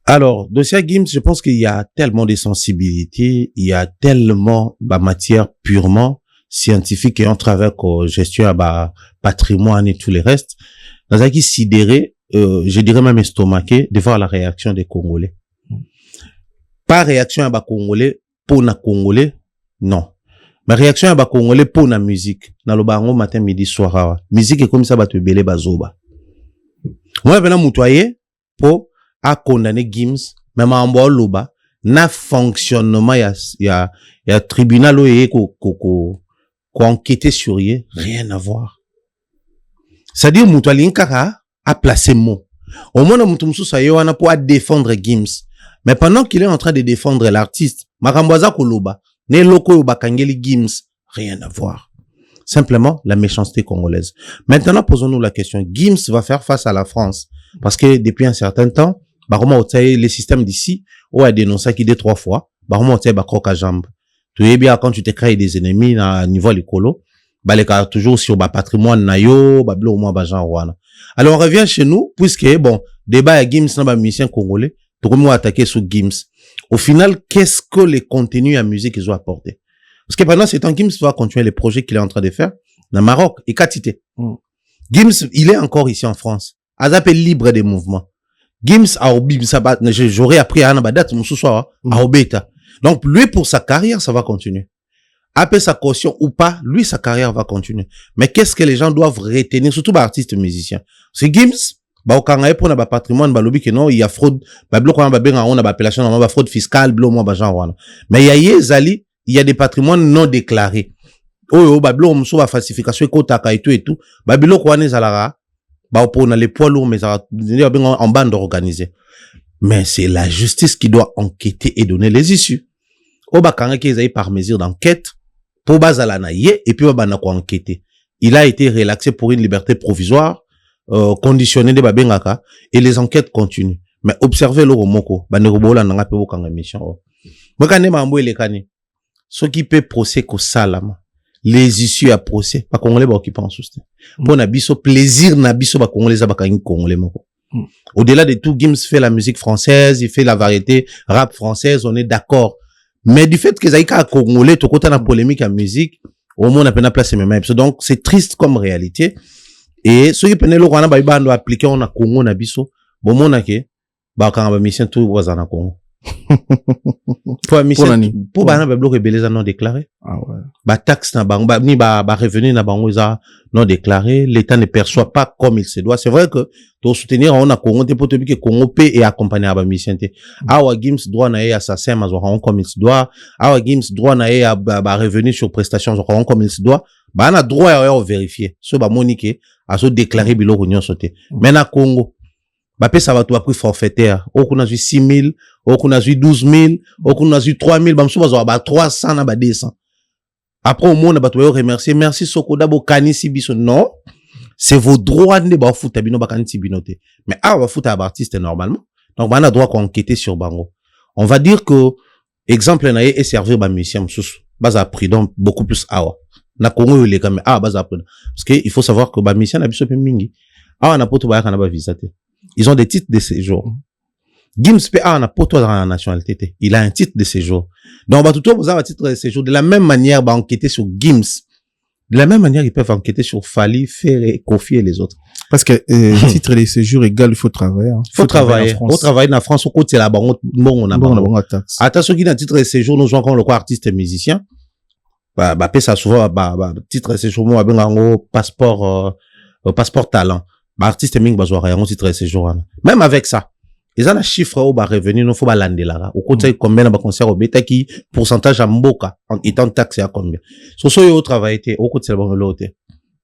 Alors, dossier Gims, je pense qu'il y a tellement de sensibilité, il y a tellement, matière purement scientifique et on travaille avec gestion patrimoine et tout le reste. Dans un qui sidéré, je dirais même estomaqué de voir la réaction des Congolais. Pas réaction à Congolais pour na Congolais, non. Mais réaction à Congolais pour na musique. Na lo bango matin, midi, soir. Musique est comme ça ba te belé bazoba. Moi, je vais moutoyer pour à condamner Gims, même en bois loba, na fonctionnement ya tribunal quoi enquêter sur y, rien à voir. C'est-à-dire, Moutouali Nkara a placé mot. Au moins, Moutoumsou Sayoana pour défendre Gims. Mais pendant qu'il est en train de défendre l'artiste, Maramboisa Koloba, né loko Bakangeli Gims, rien à voir. Simplement, la méchanceté congolaise. Maintenant, posons-nous la question. Gims va faire face à la France. Parce que depuis un certain temps, les systèmes d'ici, on a dénoncé qui 2-3 fois, croque à jambe. Tu es bien quand tu te crées des ennemis à niveau l'écolo, toujours sur patrimoine nayo, au moins alors on revient chez nous puisque bon débat à Gims dans musicien congolais, tout le monde attaqué sur Gims. Au final, qu'est-ce que les contenus à musique ils ont apporté? Parce que pendant ce temps, Gims va continuer les projets qu'il est en train de faire dans Maroc et Katité. Gims, il est encore ici en France. Azap est libre des mouvements. Gims a oublié j'aurais appris à Anabadat ce soir à Obeta. Donc, lui, pour sa carrière, ça va continuer. Après sa caution ou pas, lui, sa carrière va continuer. Mais qu'est-ce que les gens doivent retenir, surtout artistes musiciens? C'est Gims, au Kangaï, pour notre patrimoine, lobby que non, il y a fraude, on a appellation, on a fraude fiscale, mais il y a Zali, il y a des patrimoines non déclarés. Oh, bablo, on a falsification, et tout. Babilo, quoi, n'est zalara, on a les poids lourds, mais en bande organisée. Mais c'est la justice qui doit enquêter et donner les issues. Obakanga qui est par mesure d'enquête, pour bazala naïe, et puis babana ko enquêter. Il a été relaxé pour une liberté provisoire, conditionnée de babengaka, et les enquêtes continuent. Mais observez le romoko, banerobola nanga pe bokanga mission. Mokane mambo elekani. Ce qui peut procès ko salama. Les issues à procès, pas congolais ba occupant souste. Pour na biso plaisir na biso ba congolais za bakangi congolais moko. Au-delà de tout, Gims fait la musique française, il fait la variété rap française, on est d'accord. Mais du fait que Zaïka congolais, tout côté la polémique en musique, au moins on a peine à placer mes mains. Donc c'est triste comme réalité. Et ceux qui peuvent le Rwanda, bah ils appliquer on a Congo na biso, bon mon aké, bah quand on va mission tout voisin na Congo. Pour mission, pour bah na bloquer beleza non déclaré. Ah ouais. Bah taxe na bango, ni bah revenu na bango non déclaré, l'État ne perçoit pas comme il se doit. C'est vrai que pour soutenir on a Congo te pour te dire que Congo paie et accompagner à ba mission te. Awa Gims droit na assassin mais on comme il se doit. Awa Gims droit na à ba revenu sur prestation on comme il se doit. Bah na droit à vérifier. Ce ba monique à se déclarer bilo réunion sauté. Mais na Congo bah ça va tout prix forfaitaire. Au qu'on a eu 6 000, au qu'on a eu 12 000, au qu'on a eu 3 000, bah m'souba ba 300 na ba 200. Après au monde bah tu remercier merci Sokoda Bokani Sibiso non. C'est vos droits de ba foot abino bakani sibinoté. Mais va foot à artiste normalement. Donc bah on a droit qu'on enquêter sur bango. On va dire que exemple na et servir ba musicien msous. Bah a pris donc beaucoup plus awa. Na Congo les comme bah a pris. Parce que il faut savoir que ba musicien na biso pe mingi. Na poto ba kana ba visa te. Ils ont des titres de séjour. Gims PA n'a pas dans la nationalité. Il a un titre de séjour. Donc, tout le monde a un titre de séjour. De la même manière, bah, enquêter sur Gims. De la même manière, ils peuvent enquêter sur Fali, Ferré, Kofi et les autres. Parce que, titre de séjour égal, il faut travailler. Hein. Il faut travailler. Faut travailler dans la France. Au côté, c'est là-bas. On a taxe. Attention, qui a un titre de séjour, nous jouons comme le quoi artiste et musicien. pesa souvent titre séjour mo abenga ngo passeport talent. Artiste mingi bazwa yango titre séjour. Même avec ça, ils ont un chiffre au revenu no faut ba landela. Au côté combien ba concert au beta qui pourcentage à mboka en étant taxé à combien. So yo travail été au côté bon l'autre.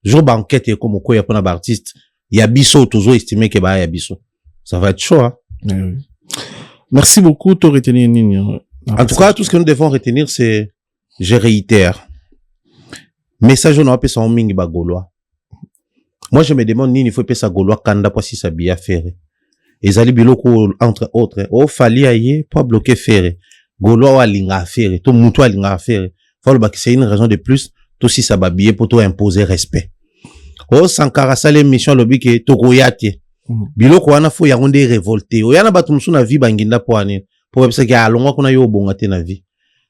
Jour ba enquête comme ko ya pona ba artiste, ya biso toujours estimé que ba ya biso. Ça va être chaud hein. Oui. Merci beaucoup to retenir nini. En tout cas, tout ce que nous devons retenir c'est je réitère. Message on a appelé ça en mingi ba gaulois. Moi je me demande nini faut appeler ça gaulois kanda pour si ça bien faire. Et zali biloko entre autres o fali aye pas bloquer faire. Gaulois wa linga faire, tout mutu linga faire. Faut le c'est une raison de plus tout si ça va bien pour toi imposer respect. O Sankara sale mission lobby que to goyate. Biloko wana fo ya nde révolté. O yana batu musu na vie banginda po ani. Pour parce que alongwa kuna yo bonga te na vie.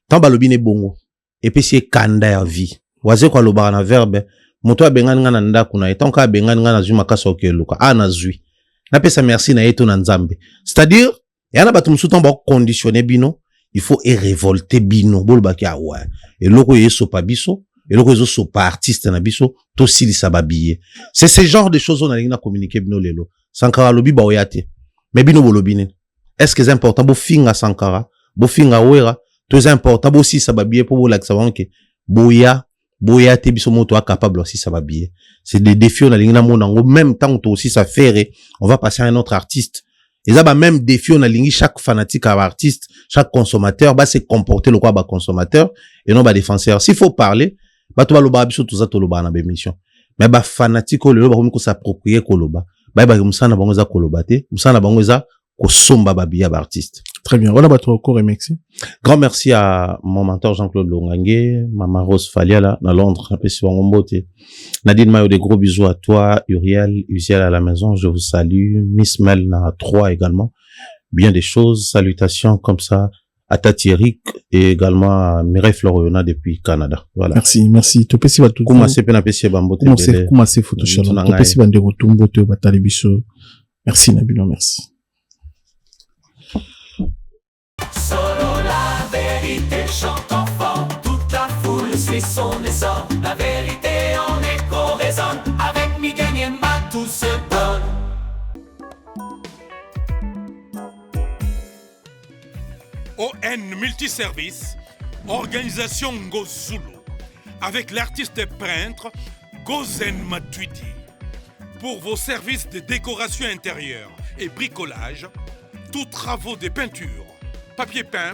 Tant balobi ne bongo. Et puis c'est kanda ya vie. Waze kwa loba na verbe moto abengani ngana ndaku na etant ka abengani ngana zuma kaso keluka ana zui na pesa merci na yeto na nzambe c'est-à-dire yana batu musuto ba conditionner bino il faut révolter bino bolba ki awa et loko yeso pa biso et loko yeso so pa artiste na biso to sili sababiye c'est ce genre de choses on a na communiquer bino lelo Sankara lobi ba oyate mais bino bolobine est-ce que c'est important bo finga Sankara bo finga wera to c'est important bo si sababiye pour la savanke boya te biso moto a capable aussi ça va bien c'est des défis on a lingi na mona en même temps to aussi ça faire on va passer à un autre artiste et ça ba même défi on a lingi chaque fanatique à artiste chaque consommateur ba se comporter le quoi ba consommateur et non ba défenseur s'il faut parler ba to ba loba biso tout ça to loba na émission mais ba fanatique le ba ko s'approprier ko loba ba musana bango za ko loba te musana bango za ko somba ba biya ba artiste. Très bien. Voilà, bateau encore et merci. Grand merci à mon mentor Jean-Claude Longangue, Maman Rose Faliala, dans Londres, un peu sur Ngombote. Nadine Mayo, des gros bisous à toi, Uriel à la maison, je vous salue. Miss Mel na 3 également. Bien des choses, salutations comme ça à Tati Eric et également à Mireille Floriona depuis Canada. Voilà. Merci. Topesi batou. Comment c'est pena pesi bambote. Comment c'est photo chalon. Topesi bande rotumbo te batale biso. Merci Nabilo, merci. Solo la vérité chante enfant, toute la foule suit son essor. La vérité en écho résonne, avec Miguel Niemba tout se donne. ON Multiservice, organisation Ngozulu, avec l'artiste peintre Gozen Matuidi. Pour vos services de décoration intérieure et bricolage, tous travaux de peinture, papier peint,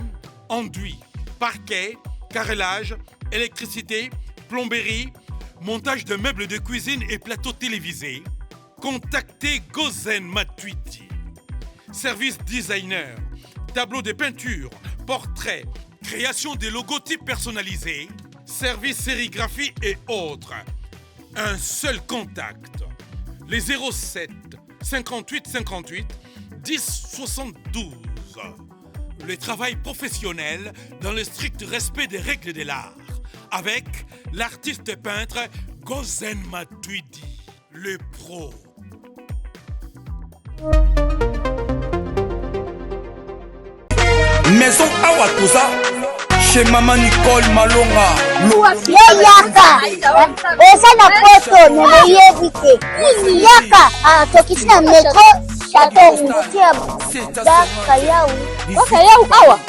enduit, parquet, carrelage, électricité, plomberie, montage de meubles de cuisine et plateaux télévisés, contactez Gozen Matuidi. Service designer, tableau de peinture, portrait, création de logotypes personnalisés, service sérigraphie et autres. Un seul contact, les 07 58 58 10 72. Le travail professionnel dans le strict respect des règles de l'art, avec l'artiste peintre Gozen Matuidi, le pro. Maison Awatusa, chez Maman Nicole Malonga. Yaka, eza na poto neyebi te. Yaka, tokiti na metro Chateau Bakayau awa.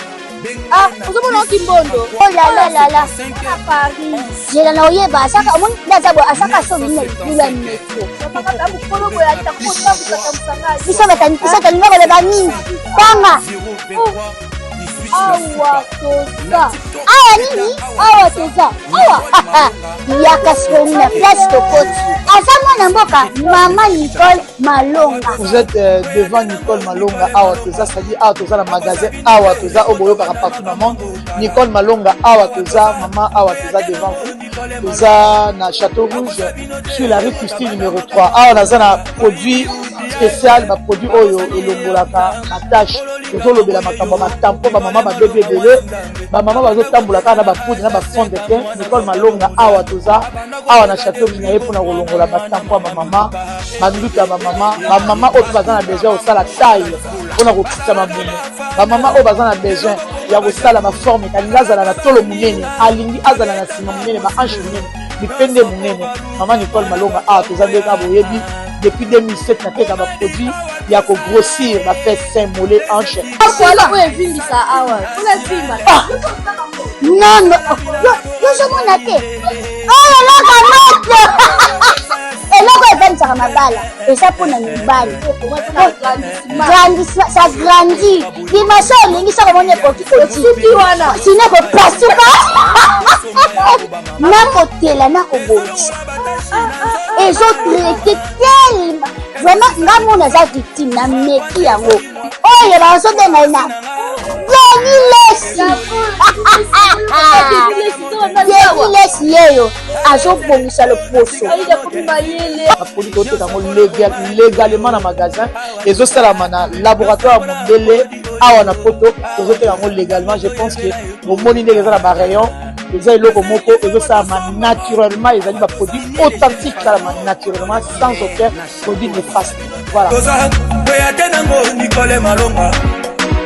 Uzomona kimbondo. Oh la. Paris. Jela na oyeba asaka omoni ndazabo asaka so minne lula metro. Saka babu kolobo ya takota kusamusanga. Bisa tani ngaba le bani. Kwanga. Awa toza. Awa nini? Awa toza. Awa. Yaka soni na place tokoti. Asama na mboka Maman Nicole Malonga. Vous êtes devant Nicole Malonga Awa toza, c'est-à-dire Awa toza le magasin Awa toza au boyo partout dans le monde. Nicole Malonga Awa toza, Maman Awa toza devant vous. Toza na Château Rouge sur la rue Custine numéro 3. Awa naza na produit spécial, ma produit oyo elongolaka attache. Tozolobela makambo matampo ba mama ba bébé belé, ba mama bazo tambolaka na ba poudre na ba fond de teint. Nicole Malonga Awa toza, Awa na Château Minaye pour na kolongola batampo ba mama, manduka ba mama oyo bazana besoin au sala taille. On a recruté ma maman. Ma maman, oh, bazan a besoin. ya kosala baforme kalingi azala na tolo monene alingi azala na nsima monene baanche monene mipende monene mama Nicole Malonga awa toza nde kaka boyebi depuis 2007 nateka baproduit ya kogrossir bafe sein mollet hanche non yozomona te oyo loka eloko evanisaka mabala eza mpona mibali ça grandit dimension olingi soko moni ekoki kotiki wana sine kopasuka nakotela nakobongisa ezotraite telema vraiment nga mona aza victime na meki yango oyo bazobenga na Lesi yeyo azobongisa loposo baproduit toteka yango légalement na magasin ezosalama na laboratoire mondele awa na poto tozoteka yango légalement. Je pense que omoni ndenge eza na barayon eza eloko moko ezosalama naturellement, ezali baproduit authentique salama naturellement sans aucun produit néfaste. Voilà. Nicole Malonga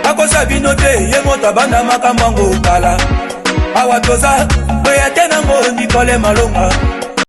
akosa bino te ye moto abanda makambo yango kala awa toza oya te nango Nicole Malonga